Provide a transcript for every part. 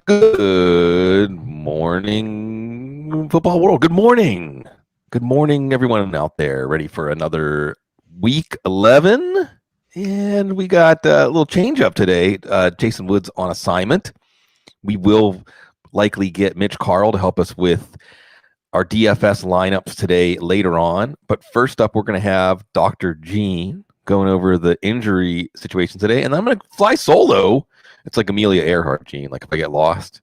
Good morning, football world. Good morning. Good morning, everyone out there. Ready for another week 11? And we got a little change up today. Jason Woods on assignment. We will likely get Mitch Carl to help us with our DFS lineups today later on. But first up, we're going to have Dr. Gene going over the injury situation today. And I'm going to fly solo. It's like Amelia Earhart, Gene. Like if I get lost,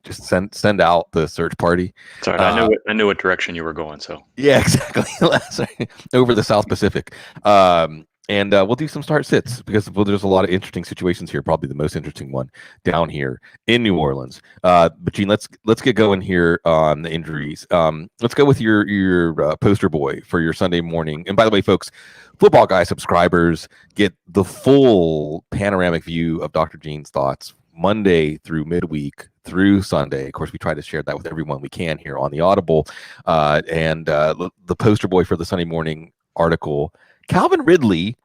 just send out the search party. Sorry, I knew what direction you were going. So yeah, exactly. Over the South Pacific. And we'll do some start sits because there's a lot of interesting situations here. Probably the most interesting one down here in New Orleans. But Gene, let's get going here on the injuries. Let's go with your poster boy for your Sunday morning. And by the way, folks, Football Guy subscribers get the full panoramic view of Dr. Gene's thoughts Monday through midweek through Sunday. Of course, we try to share that with everyone we can here on the Audible. And the poster boy for the Sunday morning article, Calvin Ridley.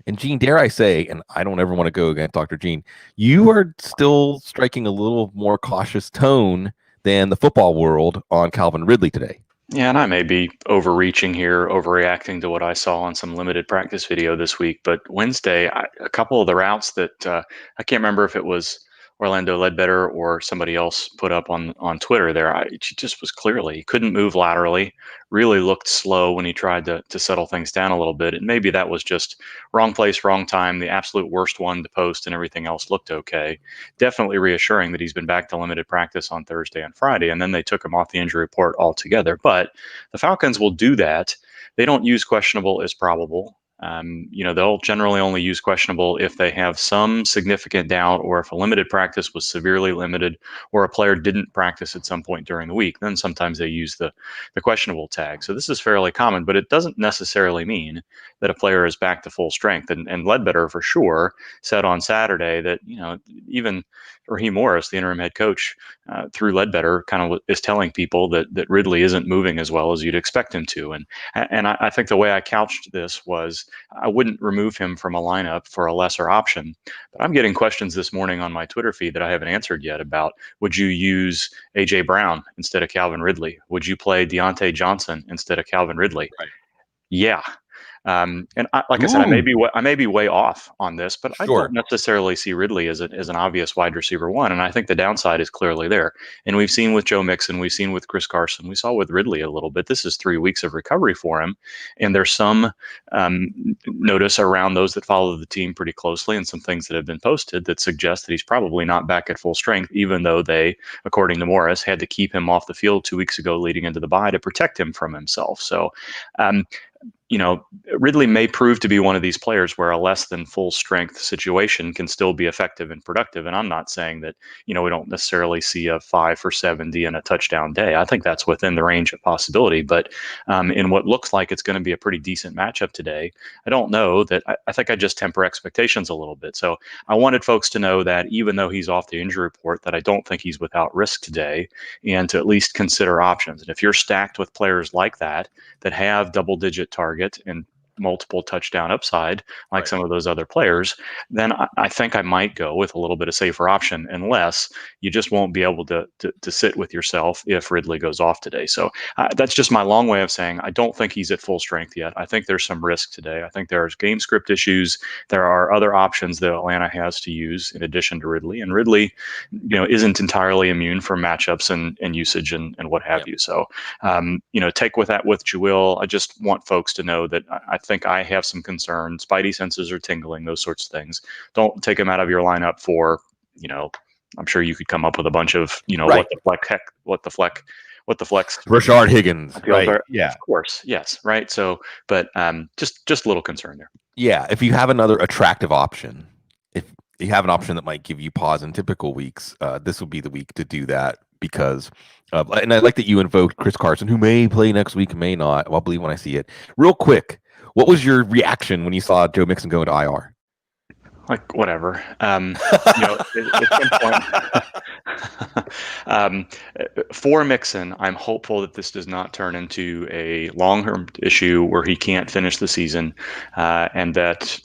And Gene, dare I say, and I don't ever want to go against Dr. Gene, you are still striking a little more cautious tone than the football world on Calvin Ridley today. Yeah, and I may be overreaching here, overreacting to what I saw on some limited practice video this week. But Wednesday, a couple of the routes that I can't remember if it was Orlando Ledbetter or somebody else put up on Twitter there. It just was clearly he couldn't move laterally, really looked slow when he tried to settle things down a little bit. And maybe that was just wrong place, wrong time, the absolute worst one to post, and everything else looked okay. Definitely reassuring that he's been back to limited practice on Thursday and Friday, and then they took him off the injury report altogether. But the Falcons will do that. They don't use questionable as probable. They'll generally only use questionable if they have some significant doubt or if a limited practice was severely limited or a player didn't practice at some point during the week. Then sometimes they use the questionable tag. So this is fairly common, but it doesn't necessarily mean that a player is back to full strength. And Ledbetter for sure said on Saturday that, even Raheem Morris, the interim head coach, through Ledbetter, kind of is telling people that Ridley isn't moving as well as you'd expect him to. And I think the way I couched this was I wouldn't remove him from a lineup for a lesser option. But I'm getting questions this morning on my Twitter feed that I haven't answered yet about, would you use A.J. Brown instead of Calvin Ridley? Would you play Deontay Johnson instead of Calvin Ridley? Right. Yeah. I said, I may be way off on this, but sure. I don't necessarily see Ridley as an obvious wide receiver one, and I think the downside is clearly there. And we've seen with Joe Mixon, we've seen with Chris Carson, we saw with Ridley a little bit. This is 3 weeks of recovery for him, and there's some notice around those that follow the team pretty closely, and some things that have been posted that suggest that he's probably not back at full strength, even though they, according to Morris, had to keep him off the field 2 weeks ago leading into the bye to protect him from himself. So. Ridley may prove to be one of these players where a less than full strength situation can still be effective and productive. And I'm not saying that, we don't necessarily see a 5 for 70 and a touchdown day. I think that's within the range of possibility. But in what looks like it's going to be a pretty decent matchup today, I don't know that I think I just temper expectations a little bit. So I wanted folks to know that even though he's off the injury report, that I don't think he's without risk today, and to at least consider options. And if you're stacked with players like that have double-digit target and multiple touchdown upside, like some of those other players, then I think I might go with a little bit of safer option, unless you just won't be able to sit with yourself if Ridley goes off today. So that's just my long way of saying I don't think he's at full strength yet. I think there's some risk today. I think there's game script issues. There are other options that Atlanta has to use in addition to Ridley, and Ridley, isn't entirely immune from matchups and usage and what have you. So, take with that with Jewel. I just want folks to know that I think I have some concerns. Spidey senses are tingling, those sorts of things. Don't take him out of your lineup for, I'm sure you could come up with a bunch of, what the flex. Rashard Higgins. Right. Yeah. Of course. Yes. Right. So, but just a little concern there. Yeah. If you have another attractive option, if you have an option that might give you pause in typical weeks, this would be the week to do that. Because, and I like that you invoked Chris Carson, who may play next week, may not. I'll believe when I see it. Real quick, what was your reaction when you saw Joe Mixon go into IR? Like, whatever. At some point, for Mixon, I'm hopeful that this does not turn into a long-term issue where he can't finish the season, and that,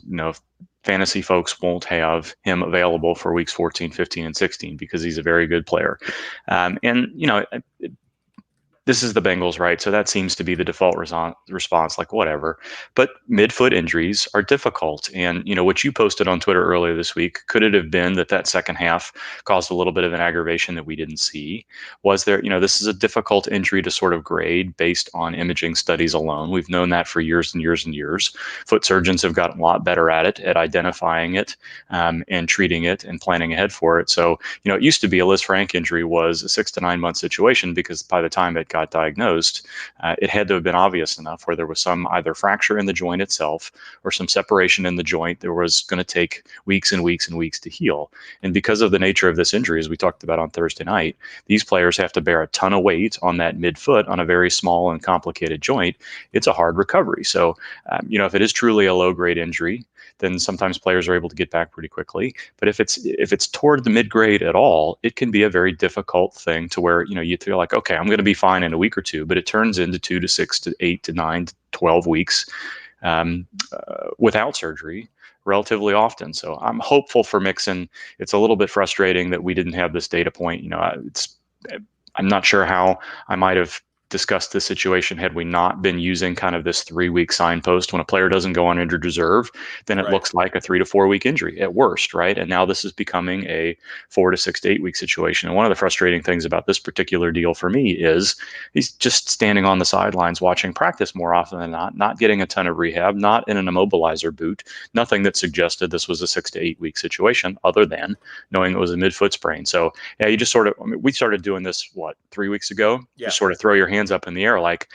fantasy folks won't have him available for weeks 14, 15, and 16 because he's a very good player. And, this is the Bengals, right? So that seems to be the default response, like whatever. But midfoot injuries are difficult. And, what you posted on Twitter earlier this week, could it have been that second half caused a little bit of an aggravation that we didn't see? Was there, this is a difficult injury to sort of grade based on imaging studies alone. We've known that for years and years and years. Foot surgeons have gotten a lot better at it, at identifying it and treating it and planning ahead for it. So, it used to be a Liz Frank injury was a 6 to 9 month situation because by the time it got diagnosed, it had to have been obvious enough where there was some either fracture in the joint itself or some separation in the joint that was going to take weeks and weeks and weeks to heal. And because of the nature of this injury, as we talked about on Thursday night, these players have to bear a ton of weight on that midfoot on a very small and complicated joint. It's a hard recovery. So, if it is truly a low grade injury, then sometimes players are able to get back pretty quickly. But if it's toward the mid grade at all, it can be a very difficult thing to where, you feel like, okay, I'm going to be fine in a week or two, but it turns into 2 to 6 to 8 to 9 to 12 weeks without surgery relatively often. So I'm hopeful for Mixon. It's a little bit frustrating that we didn't have this data point. I'm not sure how I might have discussed this situation had we not been using kind of this 3-week signpost. When a player doesn't go on injured reserve, then it looks like a 3 to 4 week injury at worst, right? And now this is becoming a 4 to 6 to 8 week situation. And one of the frustrating things about this particular deal for me is he's just standing on the sidelines watching practice more often than not getting a ton of rehab, not in an immobilizer boot, nothing that suggested this was a 6 to 8 week situation other than knowing it was a midfoot sprain. So yeah, you just sort of, we started doing this, 3 weeks ago? Yeah. Just sort of throw your hands up in the air like,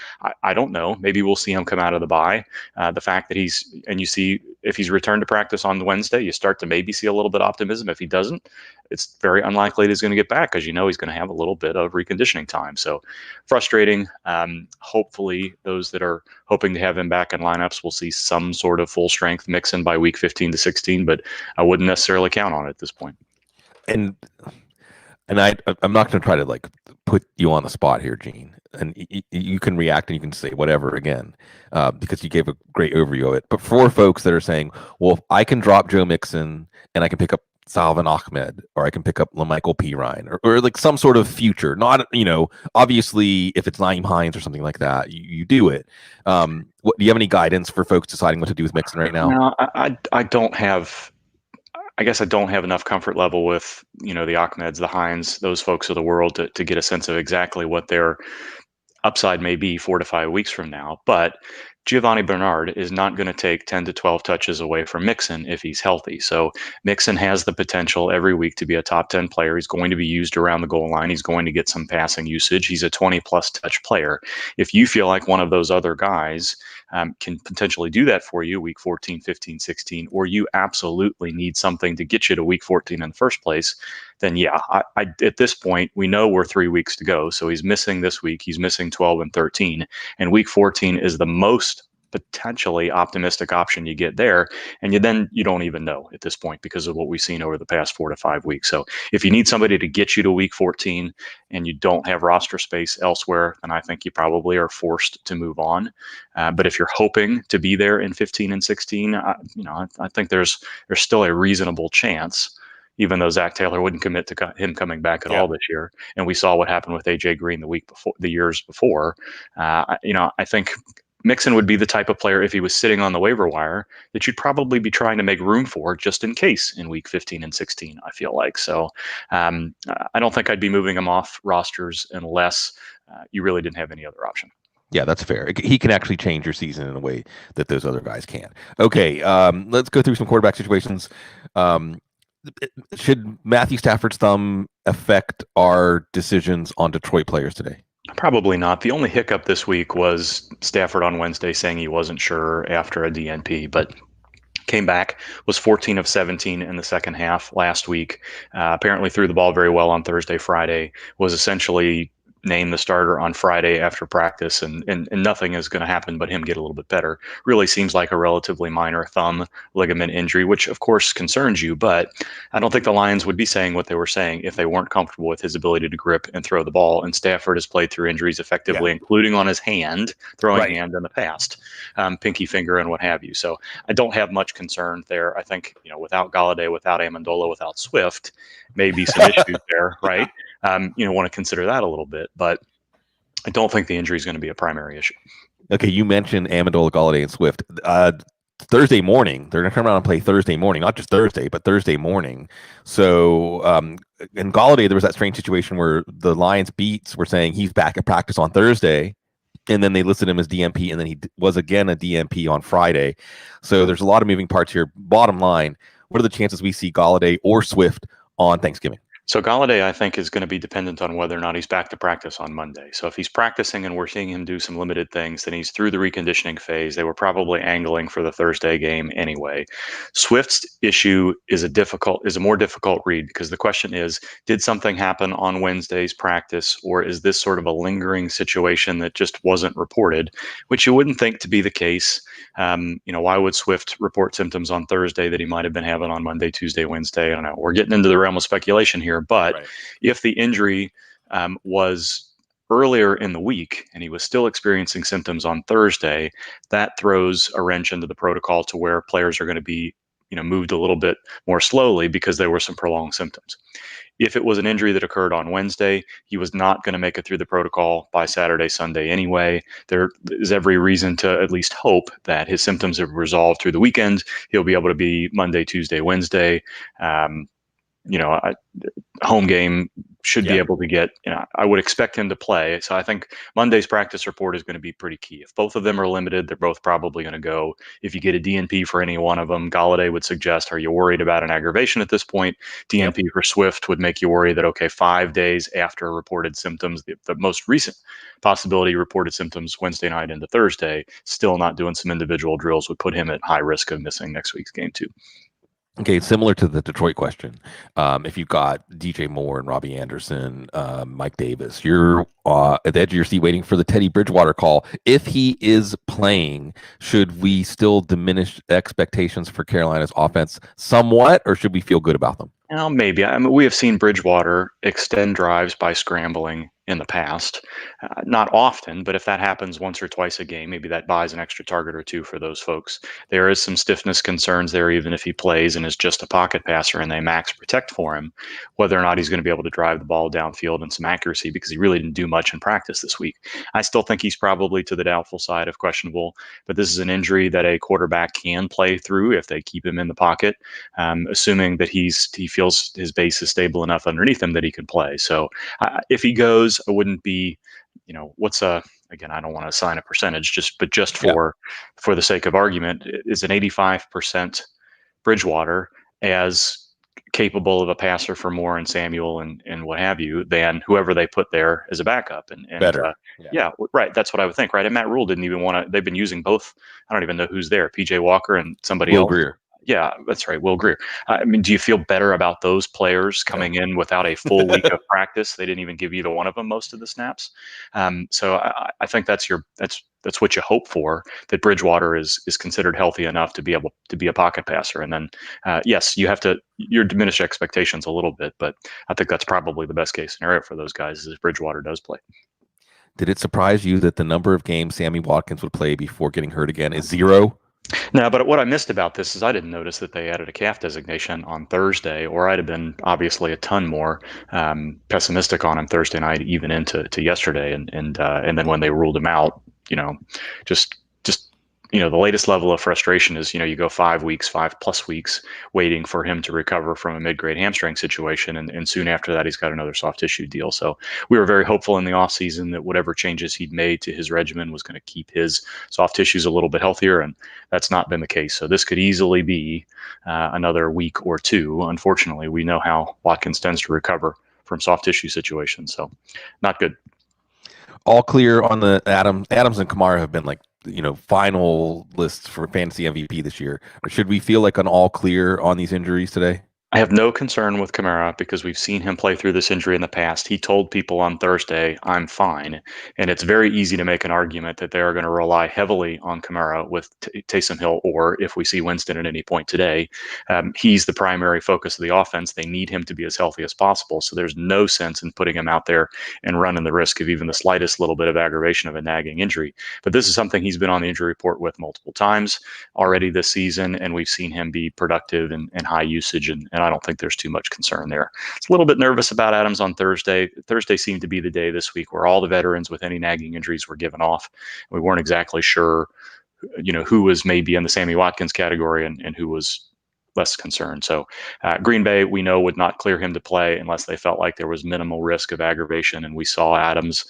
I don't know, maybe we'll see him come out of the bye. The fact that you see if he's returned to practice on Wednesday, you start to maybe see a little bit of optimism. If he doesn't, it's very unlikely that he's going to get back because he's going to have a little bit of reconditioning time. So frustrating. Hopefully those that are hoping to have him back in lineups will see some sort of full strength Mixon by week 15 to 16, but I wouldn't necessarily count on it at this point. And I'm not going to try to put you on the spot here, Gene. And you can react and you can say whatever again, because you gave a great overview of it. But for folks that are saying, well, if I can drop Joe Mixon and I can pick up Salvin Ahmed, or I can pick up LaMichael Pirine, or some sort of future, not, obviously if it's Naeem Hines or something like that, you do it. Do you have any guidance for folks deciding what to do with Mixon right now? No, I don't have. I guess I don't have enough comfort level with, the Ahmeds, the Hines, those folks of the world to get a sense of exactly what their upside may be 4 to 5 weeks from now. But Giovanni Bernard is not going to take 10 to 12 touches away from Mixon if he's healthy. So Mixon has the potential every week to be a top 10 player. He's going to be used around the goal line. He's going to get some passing usage. He's a 20 plus touch player. If you feel like one of those other guys can potentially do that for you week 14, 15, 16, or you absolutely need something to get you to week 14 in the first place, then yeah, I at this point, we know we're 3 weeks to go. So he's missing this week. He's missing 12 and 13. And week 14 is the most potentially optimistic option you get there. And you don't even know at this point because of what we've seen over the past 4 to 5 weeks. So if you need somebody to get you to week 14 and you don't have roster space elsewhere, then I think you probably are forced to move on. But if you're hoping to be there in 15 and 16, I think there's still a reasonable chance, even though Zach Taylor wouldn't commit to him coming back at all this year. And we saw what happened with AJ Green the years before. I think Mixon would be the type of player, if he was sitting on the waiver wire, that you'd probably be trying to make room for just in case in week 15 and 16, I feel like. So I don't think I'd be moving him off rosters unless you really didn't have any other option. Yeah, that's fair. He can actually change your season in a way that those other guys can't. Okay, let's go through some quarterback situations. Should Matthew Stafford's thumb affect our decisions on Detroit players today? Probably not. The only hiccup this week was Stafford on Wednesday saying he wasn't sure after a DNP, but came back, was 14 of 17 in the second half last week. Apparently threw the ball very well on Thursday, Friday, was essentially name the starter on Friday after practice, and nothing is going to happen but him get a little bit better. Really seems like a relatively minor thumb ligament injury, which of course concerns you, but I don't think the Lions would be saying what they were saying if they weren't comfortable with his ability to grip and throw the ball. And Stafford has played through injuries effectively, including on his hand, throwing hand in the past, pinky finger and what have you. So I don't have much concern there. I think, without Galladay, without Amendola, without Swift, maybe some issues there, right? Want to consider that a little bit, but I don't think the injury is going to be a primary issue. Okay, you mentioned Amendola, Galladay, and Swift. Thursday morning, they're going to come around and play Thursday morning, not just Thursday, but Thursday morning. So, in Galladay, there was that strange situation where the Lions beats were saying he's back at practice on Thursday, and then they listed him as DMP, and then he was again a DMP on Friday. So there's a lot of moving parts here. Bottom line, what are the chances we see Galladay or Swift on Thanksgiving? So Galladay, I think, is going to be dependent on whether or not he's back to practice on Monday. So if he's practicing and we're seeing him do some limited things, then he's through the reconditioning phase. They were probably angling for the Thursday game anyway. Swift's issue is a more difficult read, because the question is, did something happen on Wednesday's practice, or is this sort of a lingering situation that just wasn't reported, which you wouldn't think to be the case. Why would Swift report symptoms on Thursday that he might have been having on Monday, Tuesday, Wednesday? I don't know. We're getting into the realm of speculation here. But if the injury was earlier in the week and he was still experiencing symptoms on Thursday, that throws a wrench into the protocol to where players are going to be, moved a little bit more slowly because there were some prolonged symptoms. If it was an injury that occurred on Wednesday, he was not going to make it through the protocol by Saturday, Sunday anyway. There is every reason to at least hope that his symptoms have resolved through the weekend. He'll be able to be Monday, Tuesday, Wednesday. Home game should be able to get, I would expect him to play. So I think Monday's practice report is going to be pretty key. If both of them are limited, they're both probably going to go. If you get a DNP for any one of them, Galladay would suggest, are you worried about an aggravation at this point? DNP for Swift would make you worry that, okay, 5 days after reported symptoms, the most recent possibility reported symptoms Wednesday night into Thursday, still not doing some individual drills would put him at high risk of missing next week's game too. Okay, similar to the Detroit question. If you've got DJ Moore and Robbie Anderson, Mike Davis, you're at the edge of your seat waiting for the Teddy Bridgewater call. If he is playing, should we still diminish expectations for Carolina's offense somewhat, or should we feel good about them? Well, maybe. I mean, we have seen Bridgewater extend drives by scrambling in the past. Not often, but if that happens once or twice a game, maybe that buys an extra target or two for those folks. There is some stiffness concerns there, even if he plays and is just a pocket passer and they max protect for him, whether or not he's going to be able to drive the ball downfield and some accuracy, because he really didn't do much in practice this week. I still think he's probably to the doubtful side of questionable, but this is an injury that a quarterback can play through if they keep him in the pocket, assuming that he feels his base is stable enough underneath him that he can play. So if he goes, I wouldn't be, again, I don't want to assign a percentage, just for the sake of argument, is an 85% Bridgewater as capable of a passer for Moore and Samuel and what have you than whoever they put there as a backup. And better. Right. That's what I would think. Right. And Matt Rule didn't even want to. They've been using both. I don't even know who's there. PJ Walker and somebody Will else. Greer. Yeah, that's right. Will Greer. I mean, do you feel better about those players coming in without a full week of practice? They didn't even give either one of them most of the snaps. So I think that's what you hope for, that Bridgewater is considered healthy enough to be able to be a pocket passer. And then, yes, you're diminish expectations a little bit, but I think that's probably the best case scenario for those guys, is if Bridgewater does play. Did it surprise you that the number of games Sammy Watkins would play before getting hurt again is 0? No, but what I missed about this is I didn't notice that they added a calf designation on Thursday, or I'd have been obviously a ton more pessimistic on him Thursday night, even into yesterday, and then when they ruled him out, just the latest level of frustration is, you go 5 weeks, 5+ weeks waiting for him to recover from a mid-grade hamstring situation. And soon after that, he's got another soft tissue deal. So we were very hopeful in the offseason that whatever changes he'd made to his regimen was going to keep his soft tissues a little bit healthier. And that's not been the case. So this could easily be another week or two. Unfortunately, we know how Watkins tends to recover from soft tissue situations. So not good. All clear on the Adams and Kamara have been final lists for fantasy MVP this year. Or should we feel like an all clear on these injuries today? I have no concern with Kamara because we've seen him play through this injury in the past. He told people on Thursday, I'm fine. And it's very easy to make an argument that they are going to rely heavily on Kamara with Taysom Hill, or if we see Winston at any point today, he's the primary focus of the offense. They need him to be as healthy as possible. So there's no sense in putting him out there and running the risk of even the slightest little bit of aggravation of a nagging injury. But this is something he's been on the injury report with multiple times already this season, and we've seen him be productive and high usage, and I don't think there's too much concern there. It's a little bit nervous about Adams on Thursday. Thursday seemed to be the day this week where all the veterans with any nagging injuries were given off. We weren't exactly sure, who was maybe in the Sammy Watkins category and who was less concerned. So Green Bay, we know, would not clear him to play unless they felt like there was minimal risk of aggravation. And we saw Adams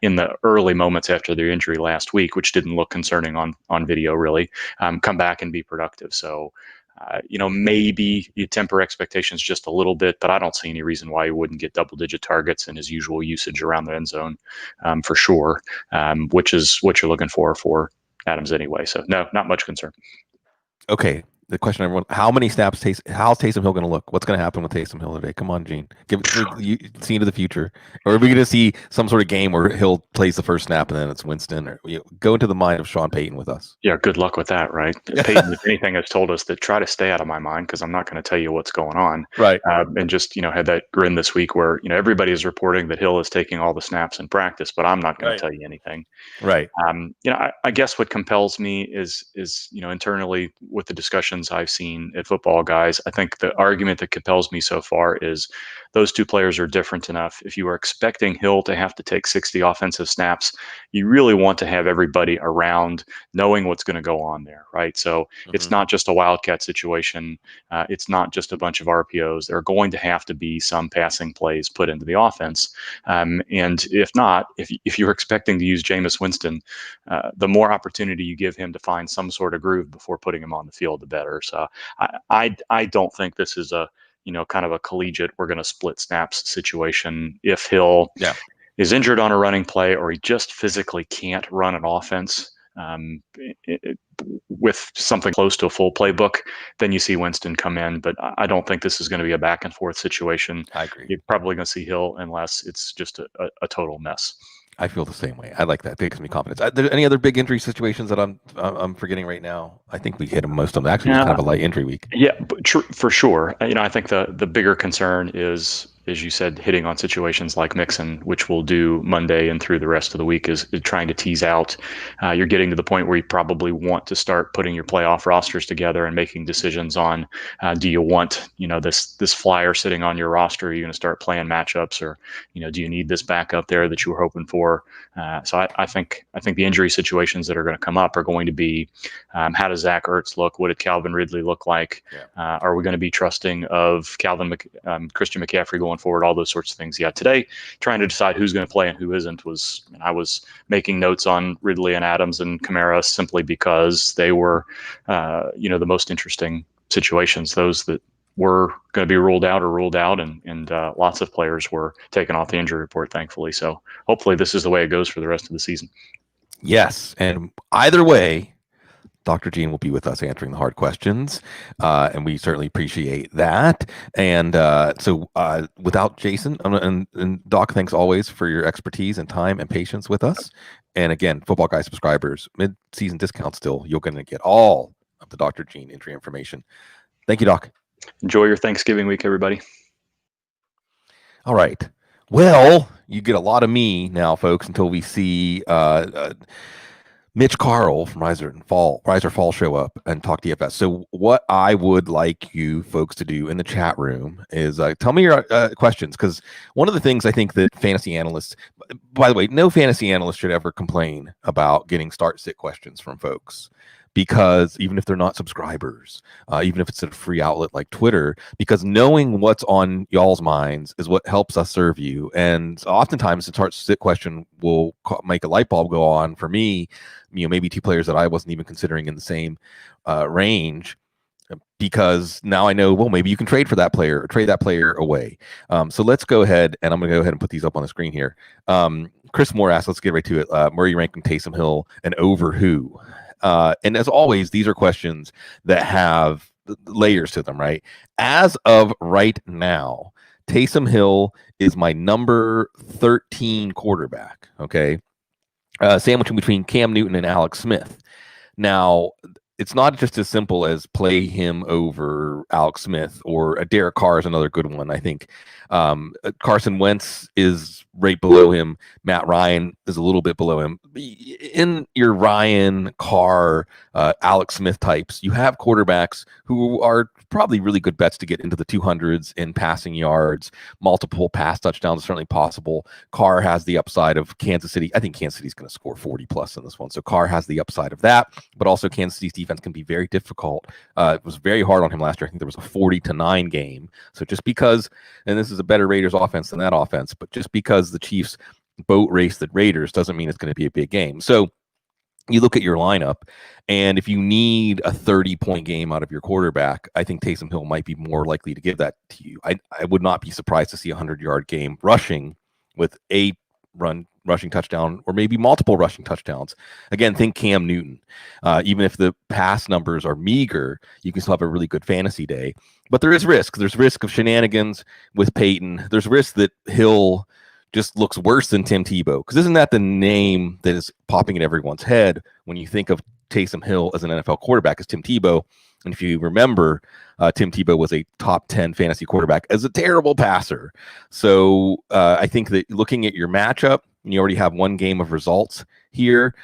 in the early moments after their injury last week, which didn't look concerning on video really, come back and be productive. So maybe you temper expectations just a little bit, but I don't see any reason why he wouldn't get double-digit targets and his usual usage around the end zone for sure, which is what you're looking for Adams anyway. So no, not much concern. Okay. The question, everyone: how many snaps? How's Taysom Hill going to look? What's going to happen with Taysom Hill today? Come on, Gene. See into the future, or are we going to see some sort of game where Hill plays the first snap and then it's Winston? Or go into the mind of Sean Payton with us. Yeah, good luck with that, right? Payton, if anything, has told us that try to stay out of my mind because I'm not going to tell you what's going on. Right. And just had that grin this week where everybody is reporting that Hill is taking all the snaps in practice, but I'm not going to tell you anything. Right. I guess what compels me is internally with the discussions I've seen at Football Guys, I think the argument that compels me so far is those two players are different enough. If you are expecting Hill to have to take 60 offensive snaps, you really want to have everybody around knowing what's going to go on there, right? So it's not just a wildcat situation. It's not just a bunch of RPOs. There are going to have to be some passing plays put into the offense. And if not, if you're expecting to use Jameis Winston, the more opportunity you give him to find some sort of groove before putting him on the field, the better. So I don't think this is a kind of a collegiate we're going to split snaps situation. If Hill is injured on a running play or he just physically can't run an offense with something close to a full playbook, then you see Winston come in. But I don't think this is going to be a back and forth situation. I agree. You're probably going to see Hill unless it's just a total mess. I feel the same way. I like that. It gives me confidence. Are there any other big injury situations that I'm forgetting right now? I think we hit them most of them. Actually, it was kind of a light injury week. Yeah, for sure. I think the bigger concern is, as you said, hitting on situations like Mixon, which we'll do Monday and through the rest of the week, is trying to tease out. You're getting to the point where you probably want to start putting your playoff rosters together and making decisions on, do you want, this flyer sitting on your roster? Are you going to start playing matchups, or, do you need this backup there that you were hoping for? So I think the injury situations that are going to come up are going to be, how does Zach Ertz look? What did Calvin Ridley look like? Yeah. Are we going to be trusting of Christian McCaffrey going forward? All those sorts of things. Yeah, today trying to decide who's going to play and who isn't I was making notes on Ridley and Adams and Kamara simply because they were, the most interesting situations. Those that were going to be ruled out, and lots of players were taken off the injury report, thankfully. So hopefully this is the way it goes for the rest of the season. Yes, and either way, Dr. Gene will be with us answering the hard questions, and we certainly appreciate that. And so without Jason, and Doc, thanks always for your expertise and time and patience with us. And again, Football Guy subscribers, mid-season discount still, you're going to get all of the Dr. Gene injury information. Thank you, Doc. Enjoy your Thanksgiving week, everybody. All right. Well, you get a lot of me now, folks, until we see Mitch Carl from Rise or Fall show up and talk DFS. So what I would like you folks to do in the chat room is tell me your questions, because one of the things I think that fantasy analysts, by the way, no fantasy analyst should ever complain about getting start-sit questions from folks, because even if they're not subscribers, even if it's a free outlet like Twitter, because knowing what's on y'all's minds is what helps us serve you. And oftentimes the start-sit question will make a light bulb go on for me, maybe two players that I wasn't even considering in the same range, because now I know, well, maybe you can trade for that player or trade that player away. So let's go ahead, and I'm going to go ahead and put these up on the screen here. Chris Moore asked, let's get right to it. Murray ranking Taysom Hill and over who? And as always, these are questions that have layers to them, right? As of right now, Taysom Hill is my number 13 quarterback. Okay, sandwiched between Cam Newton and Alex Smith. Now, it's not just as simple as play him over Alex Smith, or a Derek Carr is another good one. I think Carson Wentz is right below him. Matt Ryan is a little bit below him. In your Ryan, Carr, Alex Smith types, you have quarterbacks who are probably really good bets to get into the 200s in passing yards. Multiple pass touchdowns is certainly possible. Carr has the upside of Kansas City. I think Kansas City's going to score 40 plus in this one. So Carr has the upside of that, but also Kansas City's defense can be very difficult. It was very hard on him last year. I think there was a 40-9 game. So just because, and this is a better Raiders offense than that offense, but just because the Chiefs boat race the Raiders doesn't mean it's going to be a big game. So you look at your lineup, and if you need a 30-point game out of your quarterback, I think Taysom Hill might be more likely to give that to you. I would not be surprised to see a 100-yard game rushing with a rushing touchdown, or maybe multiple rushing touchdowns. Again, think Cam Newton. Even if the pass numbers are meager, you can still have a really good fantasy day. But there is risk. There's risk of shenanigans with Peyton. There's risk that Hill just looks worse than Tim Tebow, because isn't that the name that is popping in everyone's head when you think of Taysom Hill as an NFL quarterback, as Tim Tebow? And if you remember, Tim Tebow was a top 10 fantasy quarterback as a terrible passer. So I think that looking at your matchup, and you already have one game of results here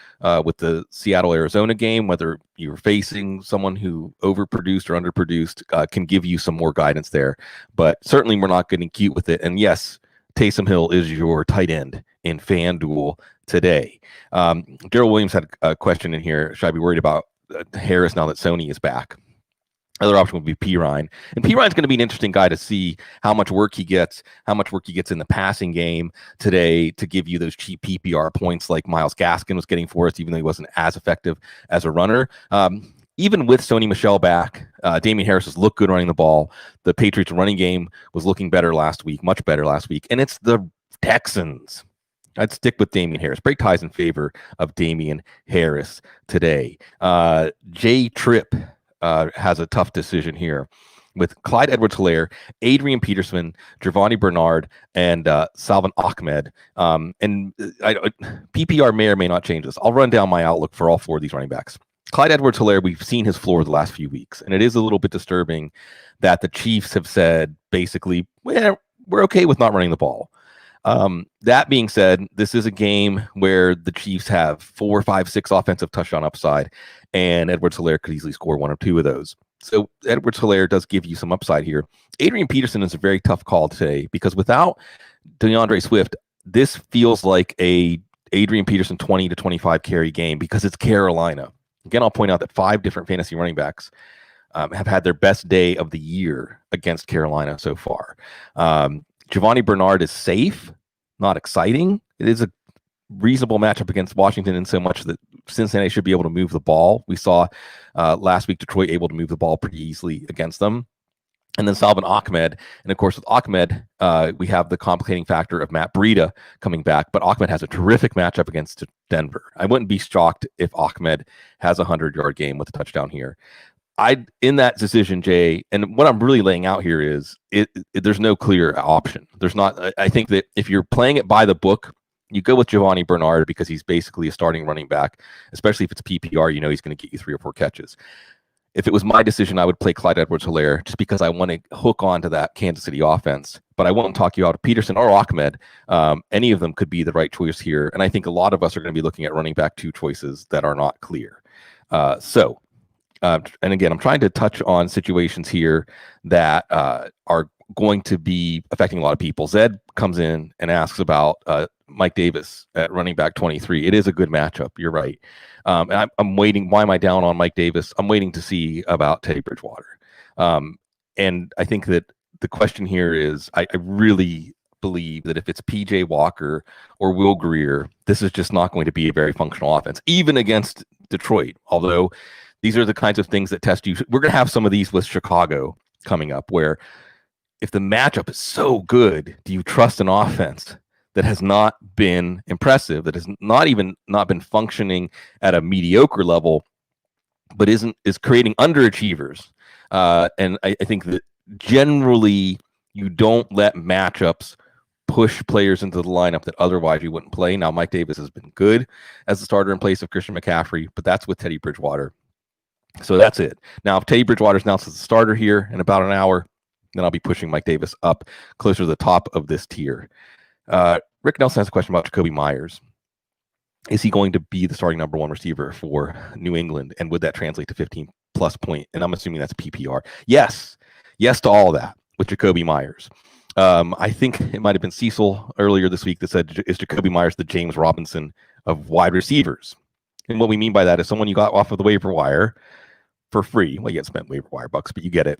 with the Seattle-Arizona game, whether you're facing someone who overproduced or underproduced, can give you some more guidance there. But certainly we're not getting cute with it. And yes, Taysom Hill is your tight end in FanDuel today. Daryl Williams had a question in here. Should I be worried about Harris now that Sony is back? Other option would be Pirine. And Pirine's going to be an interesting guy to see how much work he gets in the passing game today to give you those cheap PPR points like Myles Gaskin was getting for us, even though he wasn't as effective as a runner. Even with Sony Michel back, Damian Harris has looked good running the ball. The Patriots running game was looking better last week, much better last week. And it's the Texans. I'd stick with Damian Harris. Break ties in favor of Damian Harris today. J Tripp has a tough decision here with Clyde Edwards-Helaire, Adrian Peterson, Giovanni Bernard, and Salvon Ahmed. PPR may or may not change this. I'll run down my outlook for all four of these running backs. Clyde Edwards-Helaire, we've seen his floor the last few weeks, and it is a little bit disturbing that the Chiefs have said, basically, well, we're okay with not running the ball. That being said, this is a game where the Chiefs have 4, 5, 6 offensive touchdown upside, and Edwards-Helaire could easily score 1 or 2 of those. So Edwards-Helaire does give you some upside here. Adrian Peterson is a very tough call today, because without DeAndre Swift, this feels like a Adrian Peterson 20 to 25 carry game, because it's Carolina. Again, I'll point out that 5 different fantasy running backs have had their best day of the year against Carolina so far. Giovanni Bernard is safe, not exciting. It is a reasonable matchup against Washington in so much that Cincinnati should be able to move the ball. We saw last week Detroit able to move the ball pretty easily against them. And then Salvon Ahmed. And of course, with Ahmed, we have the complicating factor of Matt Breida coming back. But Ahmed has a terrific matchup against Denver. I wouldn't be shocked if Ahmed has a 100-yard game with a touchdown here. In that decision, Jay, and what I'm really laying out here is there's no clear option. There's not. I think that if you're playing it by the book, you go with Giovanni Bernard, because he's basically a starting running back, especially if it's PPR. You know he's going to get you 3 or 4 catches. If it was my decision, I would play Clyde Edwards-Helaire just because I want to hook onto that Kansas City offense. But I won't talk you out of Peterson or Ahmed. Any of them could be the right choice here. And I think a lot of us are going to be looking at running back 2 choices that are not clear. And again, I'm trying to touch on situations here that are going to be affecting a lot of people. Zed comes in and asks about Mike Davis at running back 23. It is a good matchup. You're right. And I'm waiting. Why am I down on Mike Davis? I'm waiting to see about Teddy Bridgewater. And I think that the question here is, I really believe that if it's PJ Walker or Will Grier, this is just not going to be a very functional offense, even against Detroit. Although these are the kinds of things that test you. We're going to have some of these with Chicago coming up, where if the matchup is so good, do you trust an offense that has not been impressive, that has not been functioning at a mediocre level, but is creating underachievers And I think that generally you don't let matchups push players into the lineup that otherwise you wouldn't play. Now, Mike Davis has been good as the starter in place of Christian McCaffrey, but that's with Teddy Bridgewater. So that's it. Now, if Teddy Bridgewater is announced as the starter here in about an hour, then I'll be pushing Mike Davis up closer to the top of this tier. Rick Nelson has a question about Jacoby Myers. Is he going to be the starting number one receiver for New England? And would that translate to 15-plus point? And I'm assuming that's PPR. Yes. Yes to all that with Jacoby Myers. I think it might have been Cecil earlier this week that said, is Jacoby Myers the James Robinson of wide receivers? And what we mean by that is someone you got off of the waiver wire for free. Well, you had spent waiver wire bucks, but you get it.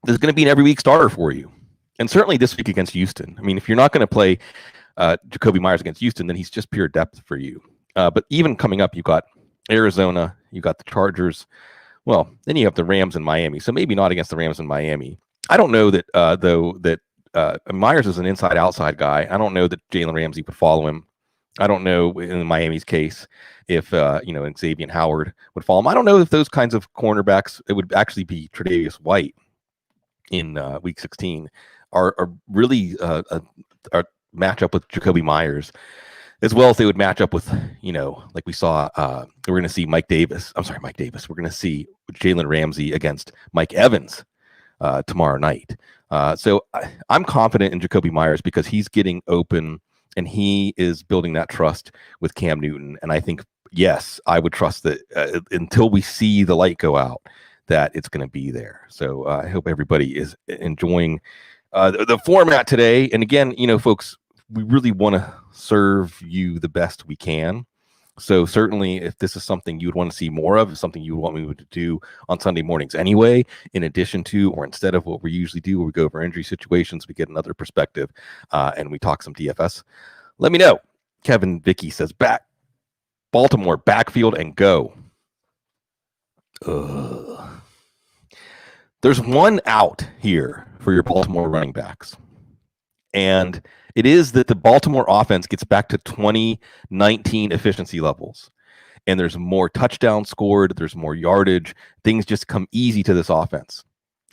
There's going to be an every week starter for you. And certainly this week against Houston. I mean, if you're not going to play Jacoby Myers against Houston, then he's just pure depth for you. But even coming up, you got Arizona, you got the Chargers. Well, then you have the Rams and Miami. So maybe not against the Rams and Miami. I don't know that, though, that Myers is an inside-outside guy. I don't know that Jalen Ramsey would follow him. I don't know in Miami's case if Xavier Howard would follow him. I don't know if those kinds of cornerbacks, it would actually be Tre'Davious White in Week 16, are really a match up with Jacoby Myers, as well as they would match up with, like we saw, we're going to see Mike Davis. We're going to see Jalen Ramsey against Mike Evans tomorrow night. So I'm confident in Jacoby Myers because he's getting open and he is building that trust with Cam Newton. And I think, yes, I would trust that until we see the light go out, that it's going to be there. So I hope everybody is enjoying the format today. And again, folks, we really want to serve you the best we can. So certainly if this is something you would want to see more of, something you would want me to do on Sunday mornings anyway, in addition to or instead of what we usually do where we go over injury situations, we get another perspective and we talk some DFS, let me know. Kevin Vicky says, Baltimore, backfield and go. There's one out here for your Baltimore running backs. And it is that the Baltimore offense gets back to 2019 efficiency levels. And there's more touchdowns scored. There's more yardage. Things just come easy to this offense.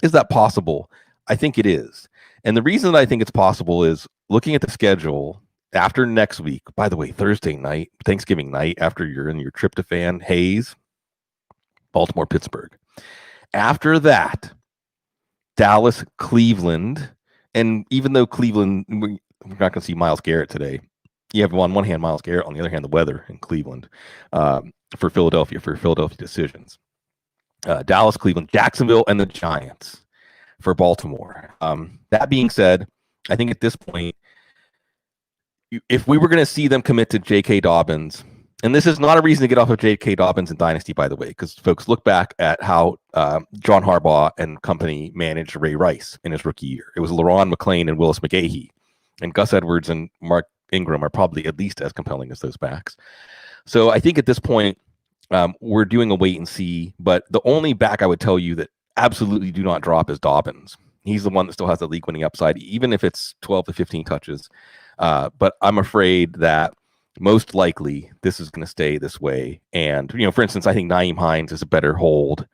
Is that possible? I think it is. And the reason that I think it's possible is looking at the schedule after next week, by the way, Thursday night, Thanksgiving night, after you're in your tryptophan haze, Baltimore, Pittsburgh. After that, Dallas, Cleveland. And even though Cleveland, we're not going to see Myles Garrett today. You have on one hand Myles Garrett, on the other hand the weather in Cleveland for Philadelphia decisions. Dallas, Cleveland, Jacksonville, and the Giants for Baltimore. That being said, I think at this point, if we were going to see them commit to J.K. Dobbins, and this is not a reason to get off of J.K. Dobbins in Dynasty, by the way, because folks look back at how John Harbaugh and company managed Ray Rice in his rookie year. It was LaRon McClain and Willis McGahee, and Gus Edwards and Mark Ingram are probably at least as compelling as those backs. So I think at this point, we're doing a wait and see, but the only back I would tell you that absolutely do not drop is Dobbins. He's the one that still has the league winning upside, even if it's 12 to 15 touches. But I'm afraid that most likely this is going to stay this way. And, for instance, I think Nyheim Hines is a better hold.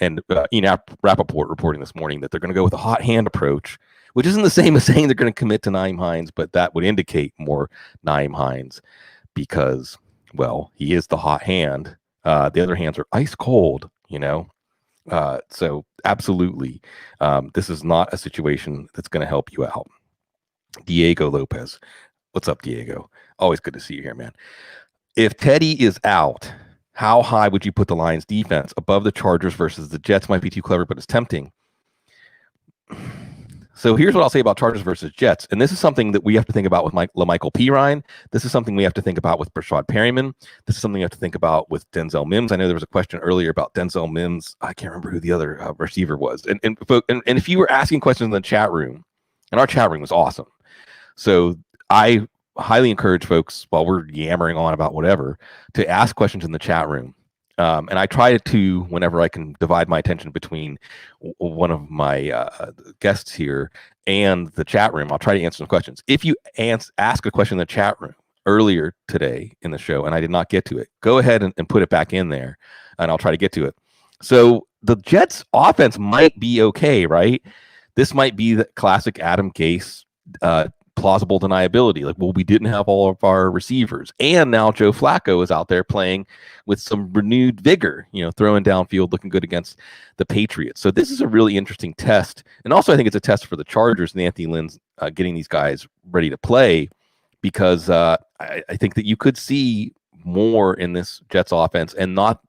And Rappaport reporting this morning that they're going to go with a hot hand approach, which isn't the same as saying they're going to commit to Nyheim Hines, but that would indicate more Nyheim Hines because, well, he is the hot hand. The other hands are ice cold, So absolutely, this is not a situation that's going to help you out. Diego Lopez. What's up, Diego? Always good to see you here, man. If Teddy is out, how high would you put the Lions defense? Above the Chargers versus the Jets might be too clever, but it's tempting. So here's what I'll say about Chargers versus Jets. And this is something that we have to think about with LaMichael Pirine. This is something we have to think about with Brashad Perryman. This is something we have to think about with Denzel Mims. I know there was a question earlier about Denzel Mims. I can't remember who the other receiver was. And if you were asking questions in the chat room, and our chat room was awesome. So I highly encourage folks, while we're yammering on about whatever, to ask questions in the chat room. And I try to, whenever I can, divide my attention between one of my guests here and the chat room. I'll try to answer some questions. If you ask a question in the chat room earlier today in the show and I did not get to it, go ahead and put it back in there, and I'll try to get to it. So the Jets offense might be okay, right? This might be the classic Adam Gase plausible deniability. Like, well, we didn't have all of our receivers. And now Joe Flacco is out there playing with some renewed vigor, throwing downfield, looking good against the Patriots. So this is a really interesting test. And also, I think it's a test for the Chargers and Anthony Lynn's getting these guys ready to play, because I think that you could see more in this Jets offense and not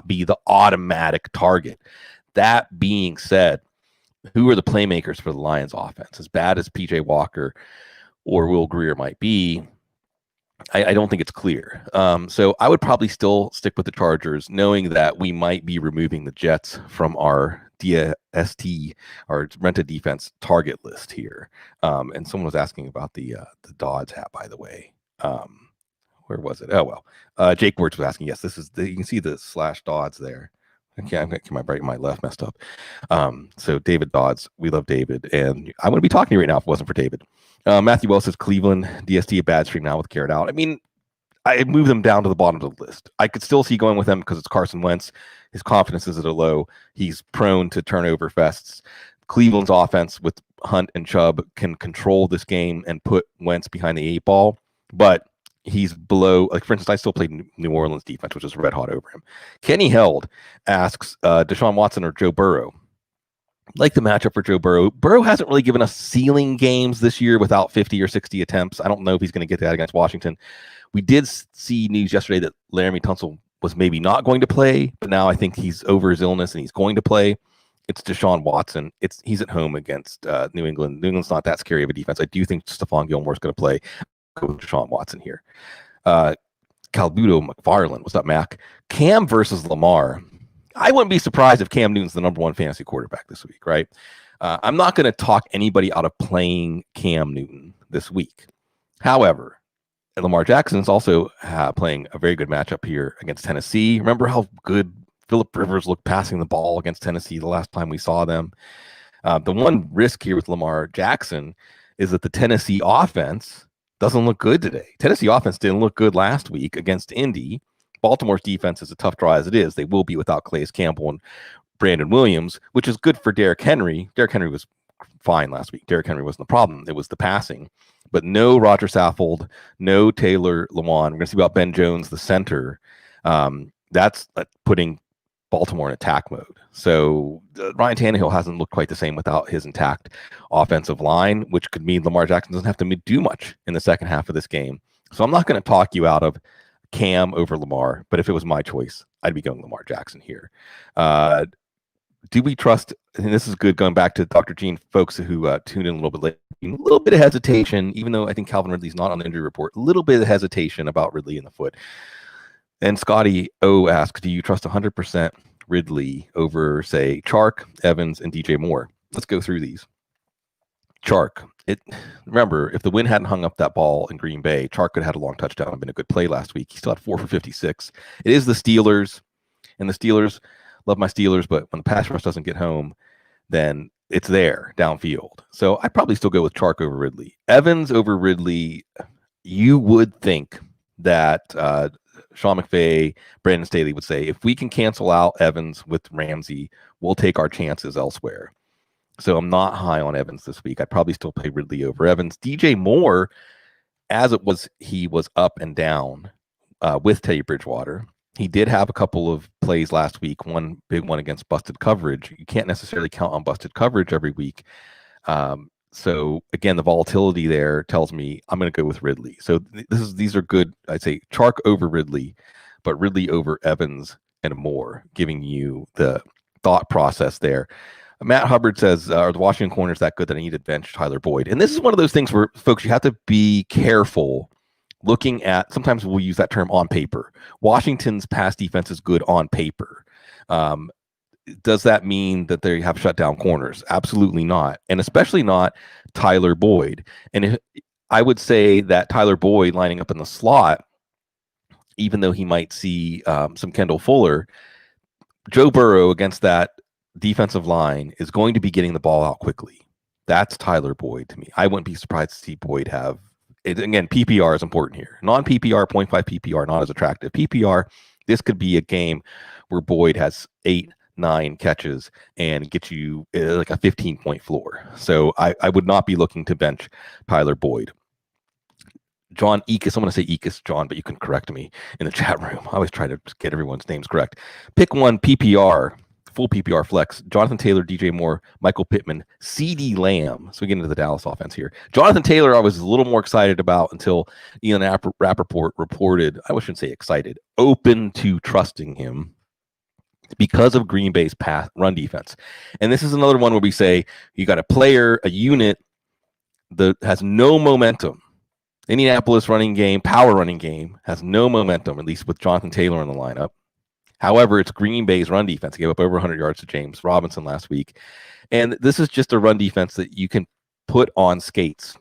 be the automatic target. That being said, who are the playmakers for the Lions offense? As bad as PJ Walker or Will Grier might be, I don't think it's clear. So I would probably still stick with the Chargers, knowing that we might be removing the Jets from our DST, our rented defense target list here. And someone was asking about the Dodds hat, by the way. Where was it? Oh, well. Jake Wirtz was asking. Yes, this is you can see the /Dodds there. Okay, I'm going to get my left messed up. So David Dodds, we love David, and I wouldn't be talking to you right now if it wasn't for David. Matthew Wells says Cleveland, DST a bad streak now with Garrett out. I mean, I moved them down to the bottom of the list. I could still see going with them because it's Carson Wentz. His confidence is at a low. He's prone to turnover fests. Cleveland's offense with Hunt and Chubb can control this game and put Wentz behind the 8-ball, but he's below. Like, for instance, I still played New Orleans defense, which is red hot over him. Kenny Held asks Deshaun Watson or Joe Burrow. Like the matchup for Joe Burrow. Burrow hasn't really given us ceiling games this year without 50 or 60 attempts. I don't know if he's going to get that against Washington. We did see news yesterday that Laramie Tunsil was maybe not going to play, but now I think he's over his illness and he's going to play. It's Deshaun Watson. He's at home against New England. New England's not that scary of a defense. I do think Stephon Gilmore's going to play. Go with Deshaun Watson here. Calbudo McFarland. What's up, Mac? Cam versus Lamar. I wouldn't be surprised if Cam Newton's the number one fantasy quarterback this week, right? I'm not going to talk anybody out of playing Cam Newton this week. However, Lamar Jackson's also playing a very good matchup here against Tennessee. Remember how good Phillip Rivers looked passing the ball against Tennessee the last time we saw them? The one risk here with Lamar Jackson is that the Tennessee offense doesn't look good today. Tennessee offense didn't look good last week against Indy. Baltimore's defense is a tough draw as it is. They will be without Calais Campbell and Brandon Williams, which is good for Derrick Henry. Derrick Henry was fine last week. Derrick Henry wasn't the problem. It was the passing. But no Roger Saffold, no Taylor Lewan. We're going to see about Ben Jones, the center. That's putting Baltimore in attack mode. So Ryan Tannehill hasn't looked quite the same without his intact offensive line, which could mean Lamar Jackson doesn't have to do much in the second half of this game. So I'm not going to talk you out of Cam over Lamar, but if it was my choice, I'd be going Lamar Jackson here. Do we trust, and this is good going back to Dr. Gene, folks who tuned in a little bit late, a little bit of hesitation, even though I think Calvin Ridley's not on the injury report, a little bit of hesitation about Ridley in the foot. And Scotty O asks, do you trust 100% Ridley over, say, Chark, Evans, and DJ Moore? Let's go through these. Chark. Remember, if the wind hadn't hung up that ball in Green Bay, Chark could have had a long touchdown and been a good play last week. He still had 4 for 56. It is the Steelers, and the Steelers, love my Steelers, but when the pass rush doesn't get home, then it's there downfield. So I'd probably still go with Chark over Ridley. Evans over Ridley, you would think that Sean McVay, Brandon Staley would say, if we can cancel out Evans with Ramsey, we'll take our chances elsewhere. So I'm not high on Evans this week. I'd probably still play Ridley over Evans. DJ Moore, he was up and down with Teddy Bridgewater. He did have a couple of plays last week, one big one against busted coverage. You can't necessarily count on busted coverage every week. So again, the volatility there tells me I'm going to go with Ridley. So these are good. I'd say Chark over Ridley, but Ridley over Evans and Moore, giving you the thought process there. Matt Hubbard says, are the Washington corners that good that I need to bench Tyler Boyd? And this is one of those things where, folks, you have to be careful looking at, sometimes we'll use that term on paper. Washington's pass defense is good on paper. Does that mean that they have shut down corners? Absolutely not. And especially not Tyler Boyd. And I would say that Tyler Boyd lining up in the slot, even though he might see some Kendall Fuller, Joe Burrow against that defensive line is going to be getting the ball out quickly. That's Tyler Boyd to me. I wouldn't be surprised to see Boyd have it. Again, PPR is important here. Non-PPR, 0.5 PPR, not as attractive. PPR, this could be a game where Boyd has 8, 9 catches and get you like a 15-point floor. So I would not be looking to bench Tyler Boyd. John Ekus, I'm going to say Ekus, John, but you can correct me in the chat room. I always try to get everyone's names correct. Pick one PPR, full PPR flex. Jonathan Taylor, DJ Moore, Michael Pittman, CD Lamb. So we get into the Dallas offense here. Jonathan Taylor, I was a little more excited about until Ian Rappaport reported, I shouldn't say excited, open to trusting him because of Green Bay's run defense. And this is another one where we say you got a player, a unit that has no momentum. Indianapolis power running game has no momentum, at least with Jonathan Taylor in the lineup. However, it's Green Bay's run defense. They gave up over 100 yards to James Robinson last week. And this is just a run defense that you can put on skates.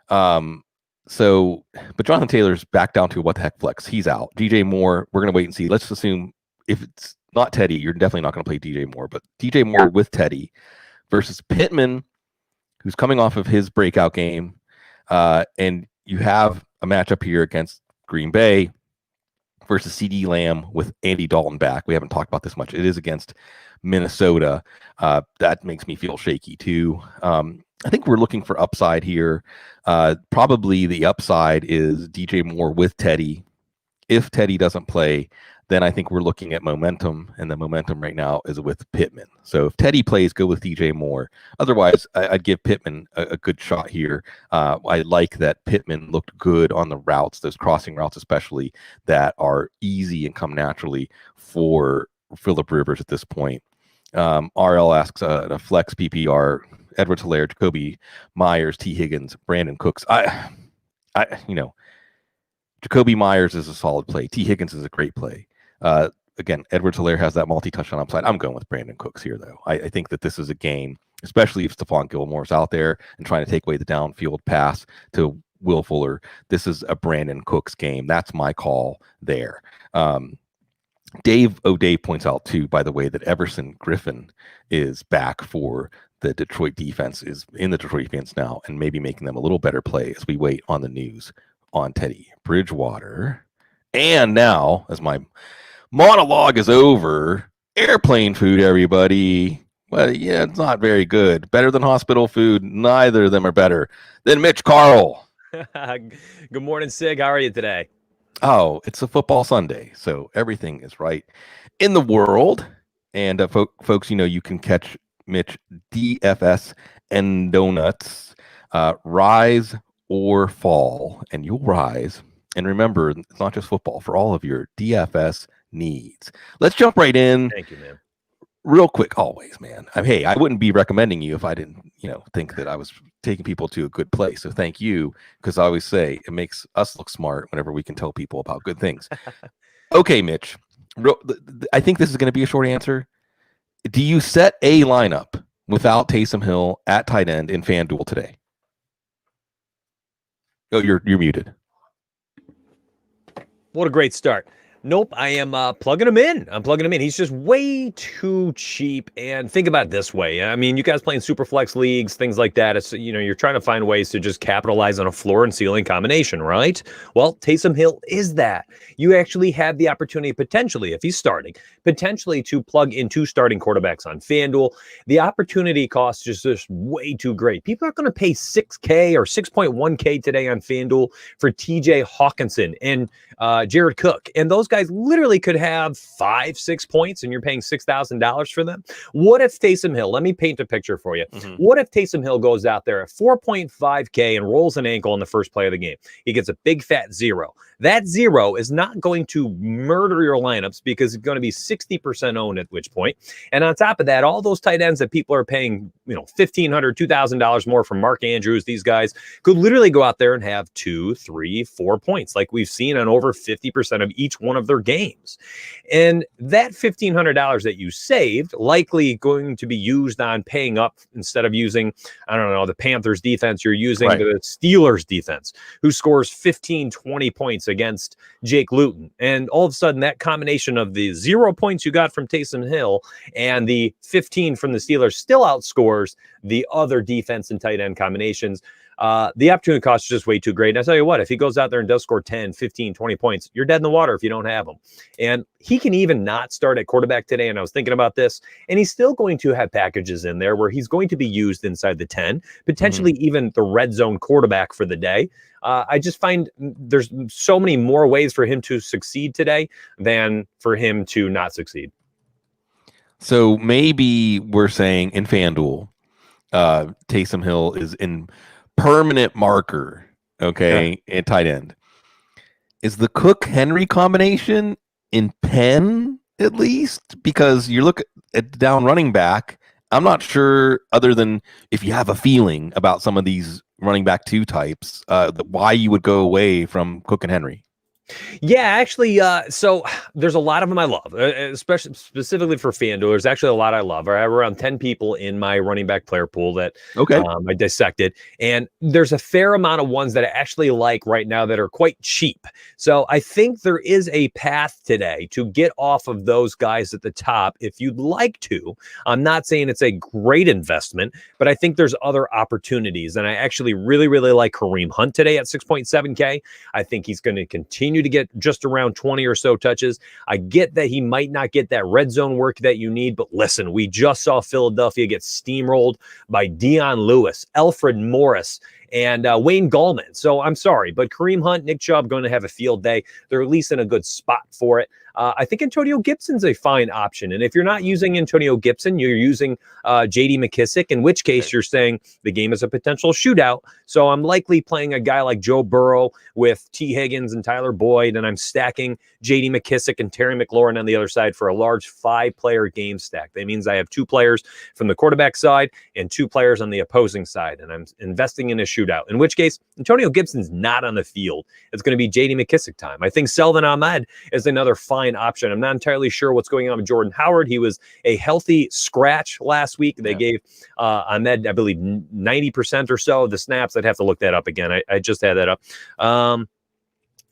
But Jonathan Taylor's back down to what the heck flex. He's out. DJ Moore, we're going to wait and see. Let's assume if it's not Teddy, you're definitely not going to play DJ Moore, but DJ Moore with Teddy versus Pittman, who's coming off of his breakout game. And you have a matchup here against Green Bay versus CD Lamb with Andy Dalton back. We haven't talked about this much. It is against Minnesota. That makes me feel shaky too. I think we're looking for upside here. Probably the upside is DJ Moore with Teddy. If Teddy doesn't play, then I think we're looking at momentum, and the momentum right now is with Pittman. So if Teddy plays, go with DJ Moore. Otherwise, I'd give Pittman a good shot here. I like that Pittman looked good on the routes, those crossing routes especially, that are easy and come naturally for Phillip Rivers at this point. RL asks a flex PPR, Edwards-Helaire, Jacoby Myers, T. Higgins, Brandon Cooks. Jacoby Myers is a solid play. T. Higgins is a great play. Again, Edwards-Helaire has that multi-touchdown upside. I'm going with Brandon Cooks here, though. I think that this is a game, especially if Stephon Gilmore's out there and trying to take away the downfield pass to Will Fuller. This is a Brandon Cooks game. That's my call there. Dave O'Day points out, too, by the way, that Everson Griffin is back for the Detroit defense, is in the Detroit defense now, and maybe making them a little better play as we wait on the news on Teddy Bridgewater. And now, as my monologue is over, airplane food, everybody. Well, yeah, it's not very good. Better than hospital food. Neither of them are better than Mitch Carl. Good morning, Sig. How are you today? Oh, it's a football Sunday, so everything is right in the world. And folks, you can catch Mitch DFS and Donuts, rise or fall, and you'll rise. And remember, it's not just football, for all of your DFS needs. Let's jump right in. Thank you, man. Real quick, always, man. Hey, I wouldn't be recommending you if I didn't, think that I was taking people to a good place. So thank you, because I always say it makes us look smart whenever we can tell people about good things. Okay, Mitch. I think this is going to be a short answer. Do you set a lineup without Taysom Hill at tight end in FanDuel today? Oh, you're muted. What a great start. Nope, I am plugging him in. I'm plugging him in. He's just way too cheap. And think about it this way. I mean, you guys playing super flex leagues, things like that. It's, you're trying to find ways to just capitalize on a floor and ceiling combination, right? Well, Taysom Hill is that. You actually have the opportunity potentially, if he's starting, potentially to plug in 2 starting quarterbacks on FanDuel. The opportunity cost is just way too great. People are going to pay $6K or $6.1K today on FanDuel for TJ Hawkinson and Jared Cook. And those guys literally could have 5-6 points and you're paying $6,000 for them. What if Taysom Hill, let me paint a picture for you. Mm-hmm. What if Taysom Hill goes out there at 4.5K and rolls an ankle in the first play of the game? He gets a big fat 0. That 0 is not going to murder your lineups because it's going to be 60% owned at which point. And on top of that, all those tight ends that people are paying, $1,500, $2,000 more from Mark Andrews, these guys could literally go out there and have 2, 3, 4 points like we've seen on over 50% of each one of their games. And that $1,500 that you saved likely going to be used on paying up instead of using, the Panthers defense, you're using the Steelers defense, who scores 15, 20 points against Jake Luton. And all of a sudden, that combination of the 0 points you got from Taysom Hill and the 15 from the Steelers still outscores the other defense and tight end combinations. The opportunity cost is just way too great. And I tell you what, if he goes out there and does score 10, 15, 20 points, you're dead in the water if you don't have him. And he can even not start at quarterback today. And I was thinking about this, and he's still going to have packages in there where he's going to be used inside the 10, potentially even the red zone quarterback for the day. I just find there's so many more ways for him to succeed today than for him to not succeed. So maybe we're saying in FanDuel, Taysom Hill is in permanent marker, okay, at tight end. Is the Cook-Henry combination in pen at least? Because you look at down running back, I'm not sure, other than if you have a feeling about some of these running back 2 types, why you would go away from Cook and Henry. Yeah, actually, so there's a lot of them I love, especially specifically for FanDuel. There's actually a lot I love. I have around 10 people in my running back player pool that I dissected, and there's a fair amount of ones that I actually like right now that are quite cheap. So I think there is a path today to get off of those guys at the top if you'd like to. I'm not saying it's a great investment, but I think there's other opportunities, and I actually really, really like Kareem Hunt today at 6.7K. I think he's going to continue to get just around 20 or so touches. I get that he might not get that red zone work that you need, but listen, we just saw Philadelphia get steamrolled by Dion Lewis, Alfred Morris, and Wayne Gallman. So I'm sorry, but Kareem Hunt, Nick Chubb going to have a field day. They're at least in a good spot for it. I think Antonio Gibson's a fine option. And if you're not using Antonio Gibson, you're using J.D. McKissick, in which case you're saying the game is a potential shootout. So I'm likely playing a guy like Joe Burrow with T. Higgins and Tyler Boyd, and I'm stacking J.D. McKissick and Terry McLaurin on the other side for a large 5-player game stack. That means I have 2 players from the quarterback side and 2 players on the opposing side, and I'm investing in a shootout, in which case Antonio Gibson's not on the field. It's going to be J.D. McKissick time. I think Selvin Ahmed is another fine option. I'm not entirely sure what's going on with Jordan Howard. He was a healthy scratch last week. They gave Ahmed, I believe, 90% or so of the snaps. I'd have to look that up again. I just had that up.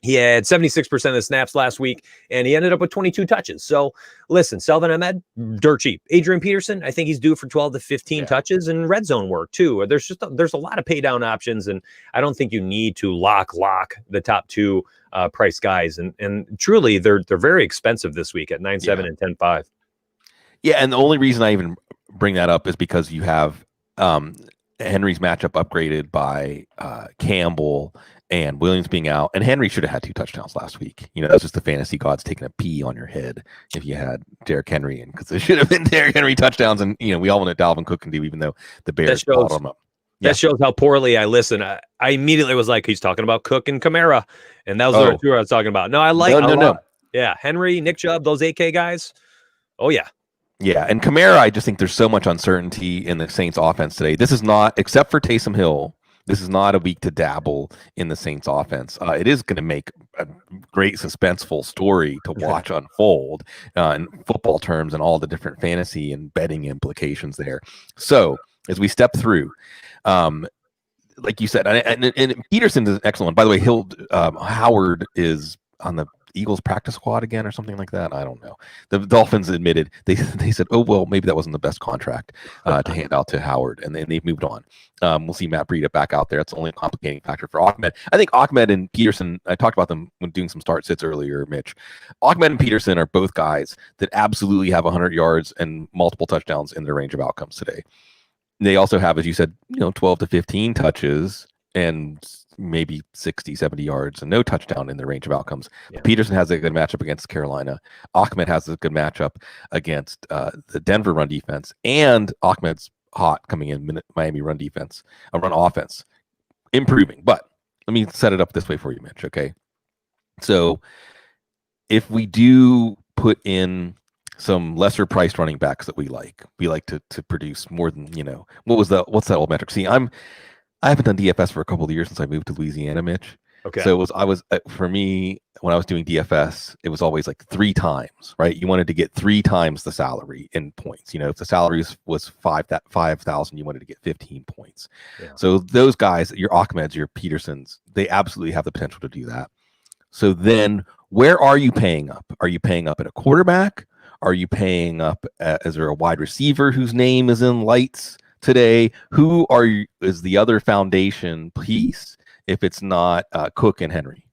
He had 76% of the snaps last week, and he ended up with 22 touches. So, listen, Selvin Ahmed, dirt cheap. Adrian Peterson, I think he's due for 12 to 15 touches and red zone work, too. There's a lot of pay down options, and I don't think you need to lock the top 2 price guys. And truly, they're very expensive this week at 9.7 and 10.5. Yeah, and the only reason I even bring that up is because you have Henry's matchup upgraded by Campbell and Williams being out, and Henry should have had 2 touchdowns last week. You know, that's just the fantasy gods taking a pee on your head if you had Derrick Henry, and because it should have been Derrick Henry touchdowns. And you know, we all know what Dalvin Cook can do, even though the Bears bottled him up. That shows how poorly I listen. I immediately was like, he's talking about Cook and Kamara, and that was the 2 I was talking about. No, I like no. Yeah, Henry, Nick Chubb, those AK guys. Oh yeah. Yeah, and Kamara, I just think there's so much uncertainty in the Saints offense today. This is not, except for Taysom Hill, this is not a week to dabble in the Saints offense. It is going to make a great suspenseful story to watch unfold in football terms and all the different fantasy and betting implications there. So as we step through, like you said, and Peterson is an excellent one. By the way, Howard is on the Eagles practice squad again or something like that. I don't know. The Dolphins admitted they said, oh well, maybe that wasn't the best contract to hand out to Howard, and then they've moved on. We'll see Matt Breida back out there. It's only a complicating factor for Ahmed. I think Ahmed and Peterson, I talked about them when doing some start sits earlier, Mitch. Ahmed and Peterson are both guys that absolutely have 100 yards and multiple touchdowns in their range of outcomes today. They also have, as you said, 12 to 15 touches and maybe 60, 70 yards and no touchdown in the range of outcomes. Yeah. Peterson has a good matchup against Carolina. Ahmed has a good matchup against the Denver run defense, and Ahmed's hot coming in Miami run defense, run offense, improving. But let me set it up this way for you, Mitch. Okay. So if we do put in some lesser priced running backs that we like to produce more than, what's that old metric? See, I haven't done DFS for a couple of years since I moved to Louisiana, Mitch. Okay. So for me, when I was doing DFS, it was always like 3 times, right? You wanted to get 3 times the salary in points. If the salary was 5,000, you wanted to get 15 points. Yeah. So those guys, your Ahmeds, your Petersons, they absolutely have the potential to do that. So then where are you paying up? Are you paying up at a quarterback? Are you paying up is there a wide receiver whose name is in lights today, who is the other foundation piece if it's not Cook and Henry?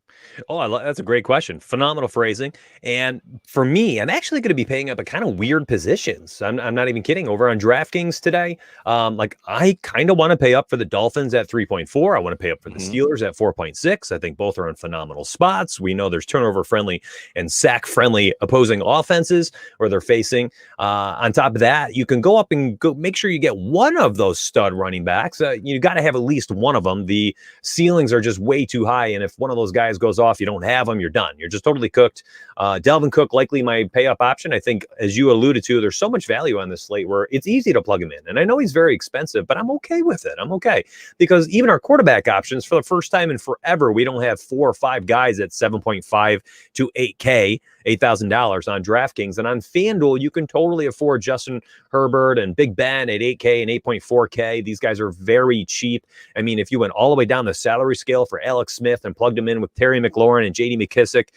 Oh, that's a great question. Phenomenal phrasing. And for me, I'm actually going to be paying up a kind of weird positions. I'm not even kidding. Over on DraftKings today, like I kind of want to pay up for the Dolphins at 3.4. I want to pay up for the Steelers at 4.6. I think both are in phenomenal spots. We know there's turnover friendly and sack friendly opposing offenses where they're facing. On top of that, you can go up and go make sure you get one of those stud running backs. You got to have at least one of them. The ceilings are just way too high. And if one of those guys goes off, you don't have them, you're done. You're just totally cooked. Dalvin Cook, likely my pay up option. I think, as you alluded to, there's so much value on this slate where it's easy to plug him in. And I know he's very expensive, but I'm okay with it. I'm okay. Because even our quarterback options, for the first time in forever, we don't have 4 or 5 guys at 7.5 to 8K, $8,000 on DraftKings. And on FanDuel, you can totally afford Justin Herbert and Big Ben at 8K and 8.4K. These guys are very cheap. I mean, if you went all the way down the salary scale for Alex Smith and plugged him in with Terry McLaurin and J.D. McKissick,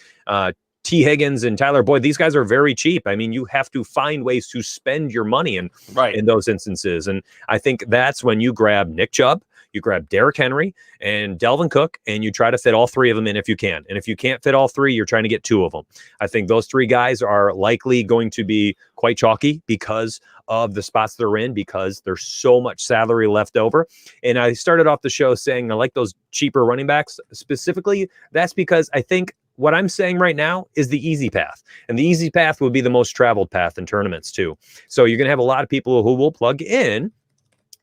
T. Higgins and Tyler Boyd, these guys are very cheap. I mean, you have to find ways to spend your money in those instances. And I think that's when you grab Nick Chubb, you grab Derrick Henry and Dalvin Cook, and you try to fit all 3 of them in if you can. And if you can't fit all 3, you're trying to get 2 of them. I think those 3 guys are likely going to be quite chalky because of the spots they're in, because there's so much salary left over. And I started off the show saying I like those cheaper running backs specifically. That's because I think what I'm saying right now is the easy path. And the easy path would be the most traveled path in tournaments too. So you're going to have a lot of people who will plug in,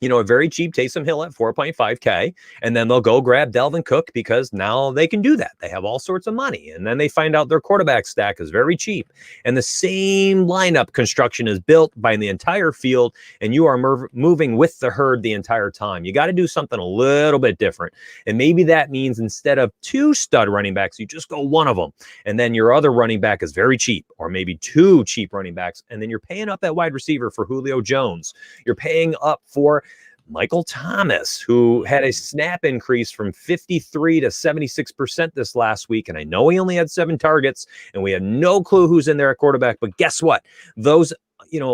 a very cheap Taysom Hill at 4.5K, and then they'll go grab Dalvin Cook because now they can do that. They have all sorts of money, and then they find out their quarterback stack is very cheap, and the same lineup construction is built by the entire field, and you are moving with the herd the entire time. You got to do something a little bit different, and maybe that means instead of 2 stud running backs, you just go one of them, and then your other running back is very cheap, or maybe 2 cheap running backs, and then you're paying up at wide receiver for Julio Jones. You're paying up for Michael Thomas, who had a snap increase from 53 to 76% this last week. And I know he only had 7 targets and we had no clue who's in there at quarterback. But guess what? Those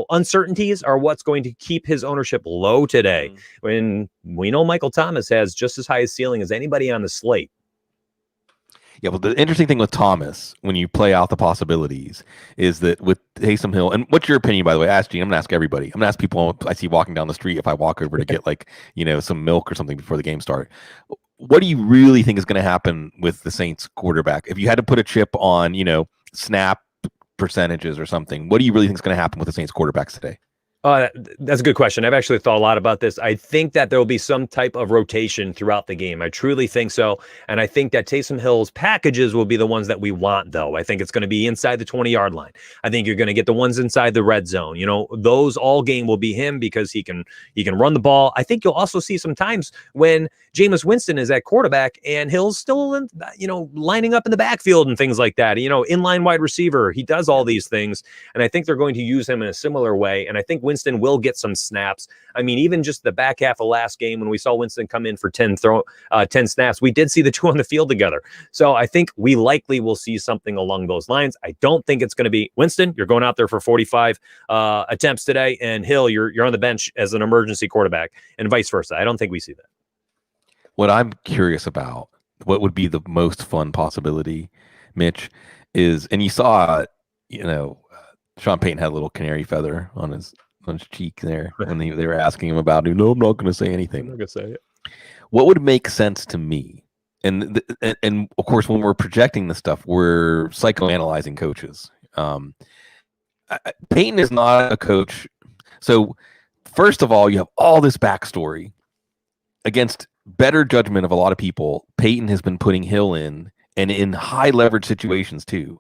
uncertainties are what's going to keep his ownership low today. When we know Michael Thomas has just as high a ceiling as anybody on the slate. Yeah, well, the interesting thing with Thomas, when you play out the possibilities, is that with Taysom Hill, and what's your opinion, by the way? Ask Gene. I'm going to ask everybody. I'm going to ask people I see walking down the street if I walk over to get some milk or something before the game starts. What do you really think is going to happen with the Saints quarterback? If you had to put a chip on, snap percentages or something, what do you really think is going to happen with the Saints quarterbacks today? That's a good question. I've actually thought a lot about this. I think that there will be some type of rotation throughout the game. I truly think so. And I think that Taysom Hill's packages will be the ones that we want, though. I think it's going to be inside the 20-yard line. I think you're going to get the ones inside the red zone. Those all game will be him because he can run the ball. I think you'll also see some times when Jameis Winston is at quarterback and Hill's still, lining up in the backfield and things like that. Inline wide receiver. He does all these things. And I think they're going to use him in a similar way. And I think Winston will get some snaps. I mean, even just the back half of last game when we saw Winston come in for 10 snaps, we did see the 2 on the field together. So I think we likely will see something along those lines. I don't think it's going to be Winston, you're going out there for 45 attempts today, and Hill, you're on the bench as an emergency quarterback, and vice versa. I don't think we see that. What I'm curious about, what would be the most fun possibility, Mitch, is, and you saw, Sean Payton had a little canary feather on his cheek there when they were asking him about it. No, I'm not going to say anything. I'm not going to say it. What would make sense to me, and of course, when we're projecting this stuff, we're psychoanalyzing coaches. Payton is not a coach. So first of all, you have all this backstory. Against better judgment of a lot of people, Payton has been putting Hill in, and in high leverage situations too.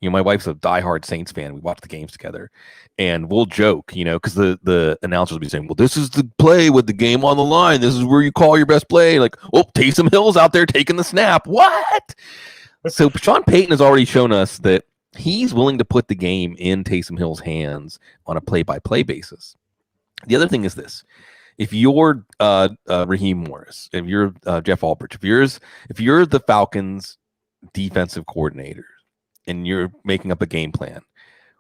My wife's a diehard Saints fan. We watch the games together, and we'll joke, because the announcers will be saying, well, this is the play with the game on the line. This is where you call your best play. Like, oh, Taysom Hill's out there taking the snap. What? So Sean Payton has already shown us that he's willing to put the game in Taysom Hill's hands on a play-by-play basis. The other thing is this. If you're Raheem Morris, if you're Jeff Albrecht, if you're the Falcons defensive coordinator, and you're making up a game plan,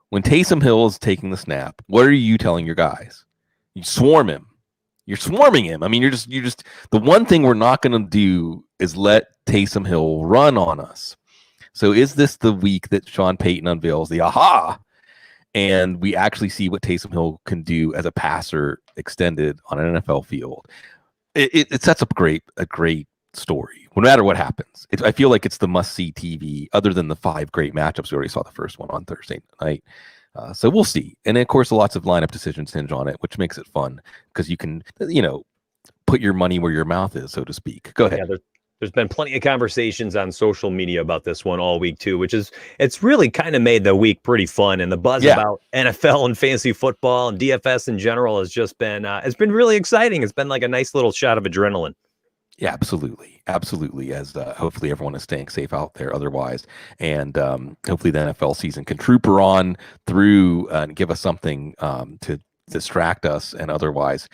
when Taysom Hill is taking the snap, what are you telling your guys? You swarm him. You're swarming him. I mean, you're just the one thing we're not going to do is let Taysom Hill run on us. So is this the week that Sean Payton unveils the aha? And we actually see what Taysom Hill can do as a passer extended on an NFL field. It sets up a great story, no matter what happens. I feel like it's the must-see TV, other than the 5 great matchups. We already saw the first one on Thursday night. So we'll see. And of course, lots of lineup decisions hinge on it, which makes it fun because you can, put your money where your mouth is, so to speak. Go ahead. Yeah, there's been plenty of conversations on social media about this one all week too, it's really kind of made the week pretty fun. And the buzz about NFL and fantasy football and DFS in general has just been, it's been really exciting. It's been like a nice little shot of adrenaline. Yeah, absolutely. As hopefully everyone is staying safe out there otherwise. And hopefully the NFL season can trooper on through and give us something to distract us and otherwise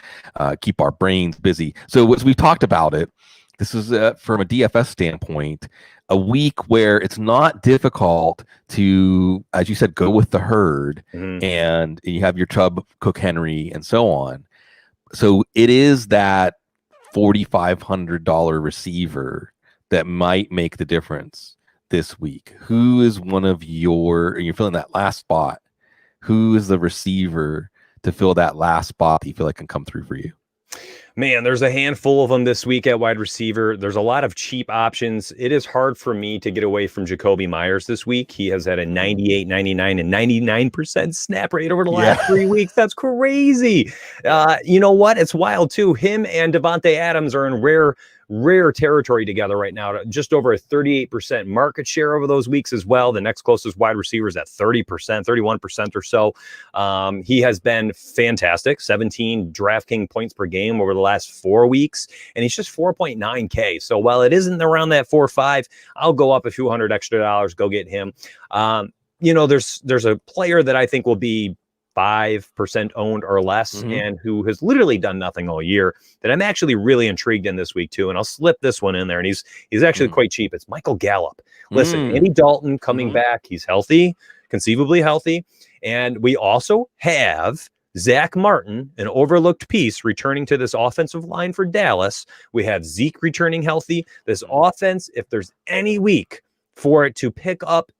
keep our brains busy. So as we've talked about it, this is from a DFS standpoint, a week where it's not difficult to, as you said, go with the herd, and you have your Chubb, Cook, Henry, and so on. So it is that $4,500 receiver that might make the difference this week. Who is one of you're filling that last spot? Who is the receiver to fill that last spot that you feel like can come through for you? Man, there's a handful of them this week at wide receiver. There's a lot of cheap options. It is hard for me to get away from Jacoby Myers this week. He has had a 98, 99, and 99% snap rate over the last 3 weeks. That's crazy. You know what? It's wild too. Him and Devontae Adams are in rare territory together right now, just over a 38% market share over those weeks as well. The next closest wide receiver is at 30%, 31% or so. He has been fantastic, 17 DraftKings points per game over the last 4 weeks, and he's just 4.9K. So while it isn't around that 4-5, I'll go up a few $100 extra, go get him. There's a player that I think will be 5% owned or less, and who has literally done nothing all year, that I'm actually really intrigued in this week too. And I'll slip this one in there, and he's actually quite cheap. It's Michael Gallup. Listen, Andy Dalton coming back. He's healthy, conceivably healthy. And we also have Zach Martin, an overlooked piece, returning to this offensive line for Dallas. We have Zeke returning healthy. This offense, if there's any week for it to pick up,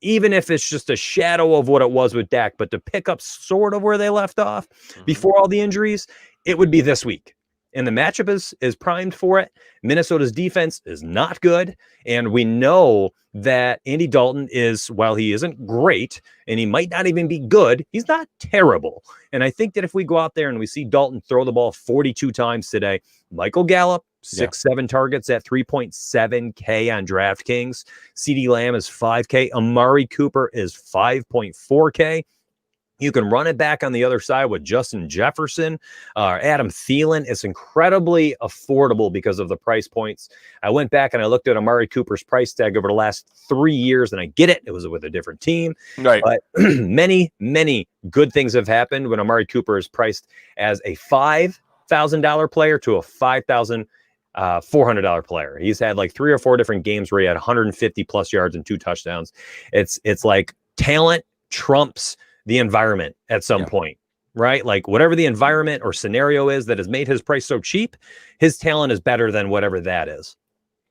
even if it's just a shadow of what it was with Dak, but to pick up sort of where they left off before all the injuries, it would be this week. And the matchup is primed for it. Minnesota's defense is not good. And we know that Andy Dalton is, while he isn't great, and he might not even be good, he's not terrible. And I think that if we go out there and we see Dalton throw the ball 42 times today, Michael Gallup, 6-7 targets at 3.7K on DraftKings. CeeDee Lamb is 5K. Amari Cooper is 5.4K. You can run it back on the other side with Justin Jefferson, Adam Thielen. It's incredibly affordable because of the price points. I went back and I looked at Amari Cooper's price tag over the last 3 years, and I get it. It was with a different team. Right. But many, many good things have happened when Amari Cooper is priced as a $5,000 player to a $400 player. He's had like 3 or 4 different games where he had 150 plus yards and 2 touchdowns. It's like talent trumps the environment at some point, right? Like whatever the environment or scenario is that has made his price so cheap, his talent is better than whatever that is.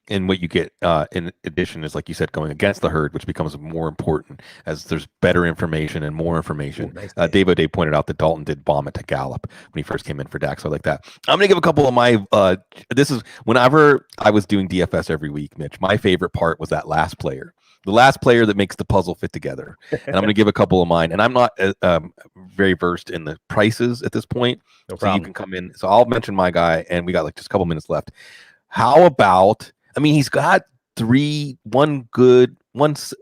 And what you get in addition is, like you said, going against the herd, which becomes more important as there's better information and more information. Ooh, nice. Dave O'Day pointed out that Dalton did bomb it to Gallup when he first came in for Dak. So I like that. I'm going to give a couple of my, this is whenever I was doing DFS every week, Mitch, my favorite part was that last player. The last player that makes the puzzle fit together. And I'm going to give a couple of mine. And I'm not very versed in the prices at this point. No problem. So you can come in. So I'll mention my guy, and we got like just a couple minutes left. How about, he's got one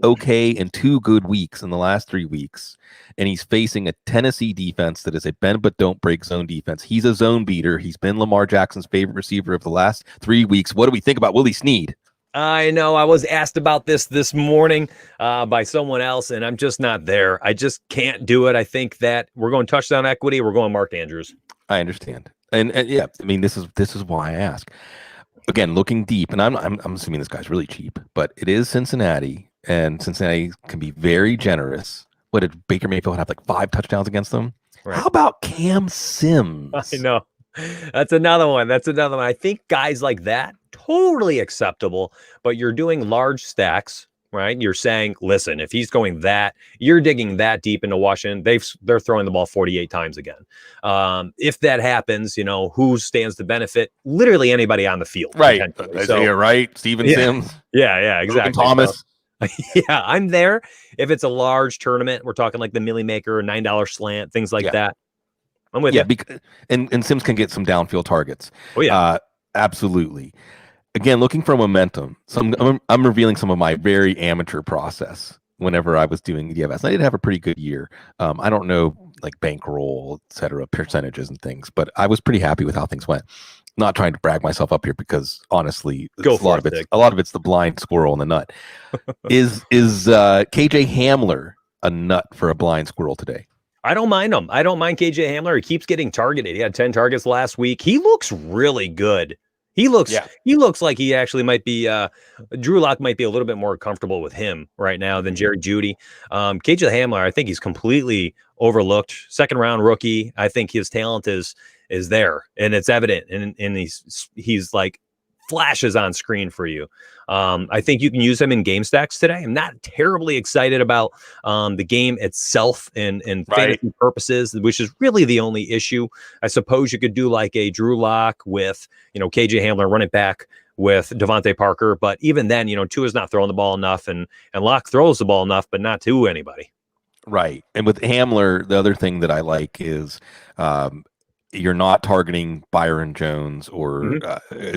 okay, and 2 good weeks in the last 3 weeks. And he's facing a Tennessee defense that is a bend but don't break zone defense. He's a zone beater. He's been Lamar Jackson's favorite receiver of the last 3 weeks. What do we think about Willie Snead? I know I was asked about this morning by someone else, and I'm just not there. I just can't do it. I think that we're going touchdown equity. We're going Mark Andrews. I understand. And yeah, this is why I ask. Again, looking deep, and I'm assuming this guy's really cheap, but it is Cincinnati, and Cincinnati can be very generous. What did Baker Mayfield have, like 5 touchdowns against them? Right. How about Cam Sims? I know. That's another one. That's another one. I think guys like that, totally acceptable, but you're doing large stacks, right? You're saying, listen, if he's going that, you're digging that deep into Washington, they're throwing the ball 48 times again. If that happens, who stands to benefit? Literally anybody on the field. Right. Potentially. Isaiah Wright, Steven Sims. Yeah, exactly. Logan Thomas. Yeah, I'm there. If it's a large tournament, we're talking like the Millie Maker, $9 slant, things like that. I'm with you. And Sims can get some downfield targets. Oh, yeah. Absolutely. Again, looking for momentum. I'm revealing some of my very amateur process whenever I was doing DFS. I did have a pretty good year. I don't know like bankroll, et cetera, percentages and things, but I was pretty happy with how things went. Not trying to brag myself up here because honestly, a lot of it's the blind squirrel in the nut. Is KJ Hamler a nut for a blind squirrel today? I don't mind him. I don't mind KJ Hamler. He keeps getting targeted. He had 10 targets last week. He looks really good. He looks like he actually might be Drew Lock might be a little bit more comfortable with him right now than Jerry Jeudy. KJ Hamler, I think he's completely overlooked. Second round rookie. I think his talent is there and it's evident and he's like flashes on screen for you. I think you can use him in game stacks today. I'm not terribly excited about the game itself and fantasy purposes, which is really the only issue. I suppose you could do like a Drew Lock with, KJ Hamler, run it back with Devontae Parker. But even then, Tua's not throwing the ball enough and Lock throws the ball enough, but not to anybody. Right. And with Hamler, the other thing that I like is you're not targeting Byron Jones or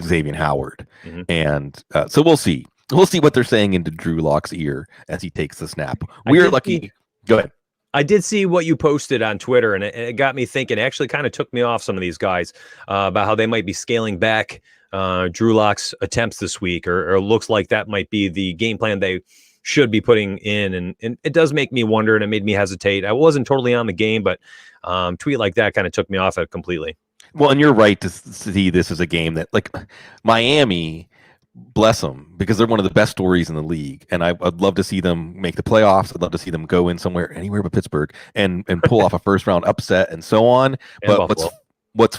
Xavier Howard. And so we'll see. We'll see what they're saying into Drew Lock's ear as he takes the snap. We're lucky. Go ahead. I did see what you posted on Twitter, and it got me thinking. It actually kind of took me off some of these guys about how they might be scaling back Drew Lock's attempts this week, or looks like that might be the game plan they should be putting in. And it does make me wonder, and it made me hesitate. I wasn't totally on the game, but tweet like that kind of took me off it completely. Well, and you're right to see this as a game that, like, Miami, bless them, because they're one of the best stories in the league, and I'd love to see them make the playoffs. I'd love to see them go in anywhere but Pittsburgh, and pull off a first round upset and so on. And but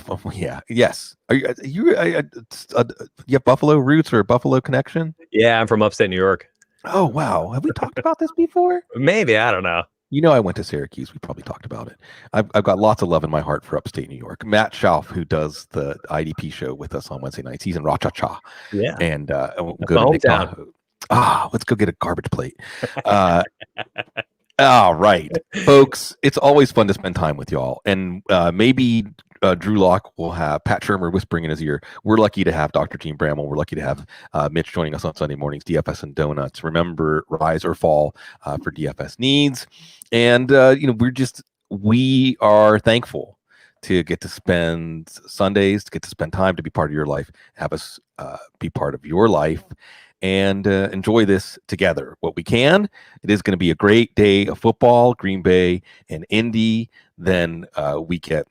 yes. Are you have Buffalo roots or a Buffalo connection? Yeah, I'm from upstate New York. Oh wow, have we talked about this before? Maybe, I don't know. I went to Syracuse. We probably talked about it. I've got lots of love in my heart for upstate New York. Matt Schauf, who does the IDP show with us on Wednesday nights, he's in Rochester. Yeah. And we'll go to hometown. Let's go get a garbage plate. All right, folks, it's always fun to spend time with y'all. And maybe Drew Lock will have Pat Shermer whispering in his ear. We're lucky to have Dr. Jene Bramel. We're lucky to have Mitch joining us on Sunday mornings, DFS and Donuts. Remember, rise or fall for DFS needs. And, we are thankful to get to spend Sundays, to get to spend time, to be part of your life, have us be part of your life, and enjoy this together. What we can. It is going to be a great day of football, Green Bay and Indy. Then we get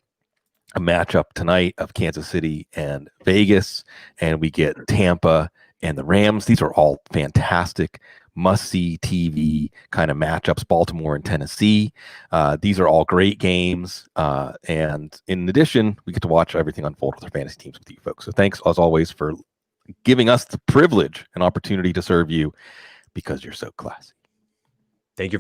a matchup tonight of Kansas City and Vegas, and we get Tampa and the Rams. These are all fantastic must-see TV kind of matchups. Baltimore and Tennessee. These are all great games. And in addition, we get to watch everything unfold with our fantasy teams with you folks. So thanks, as always, for giving us the privilege and opportunity to serve you, because you're so classy.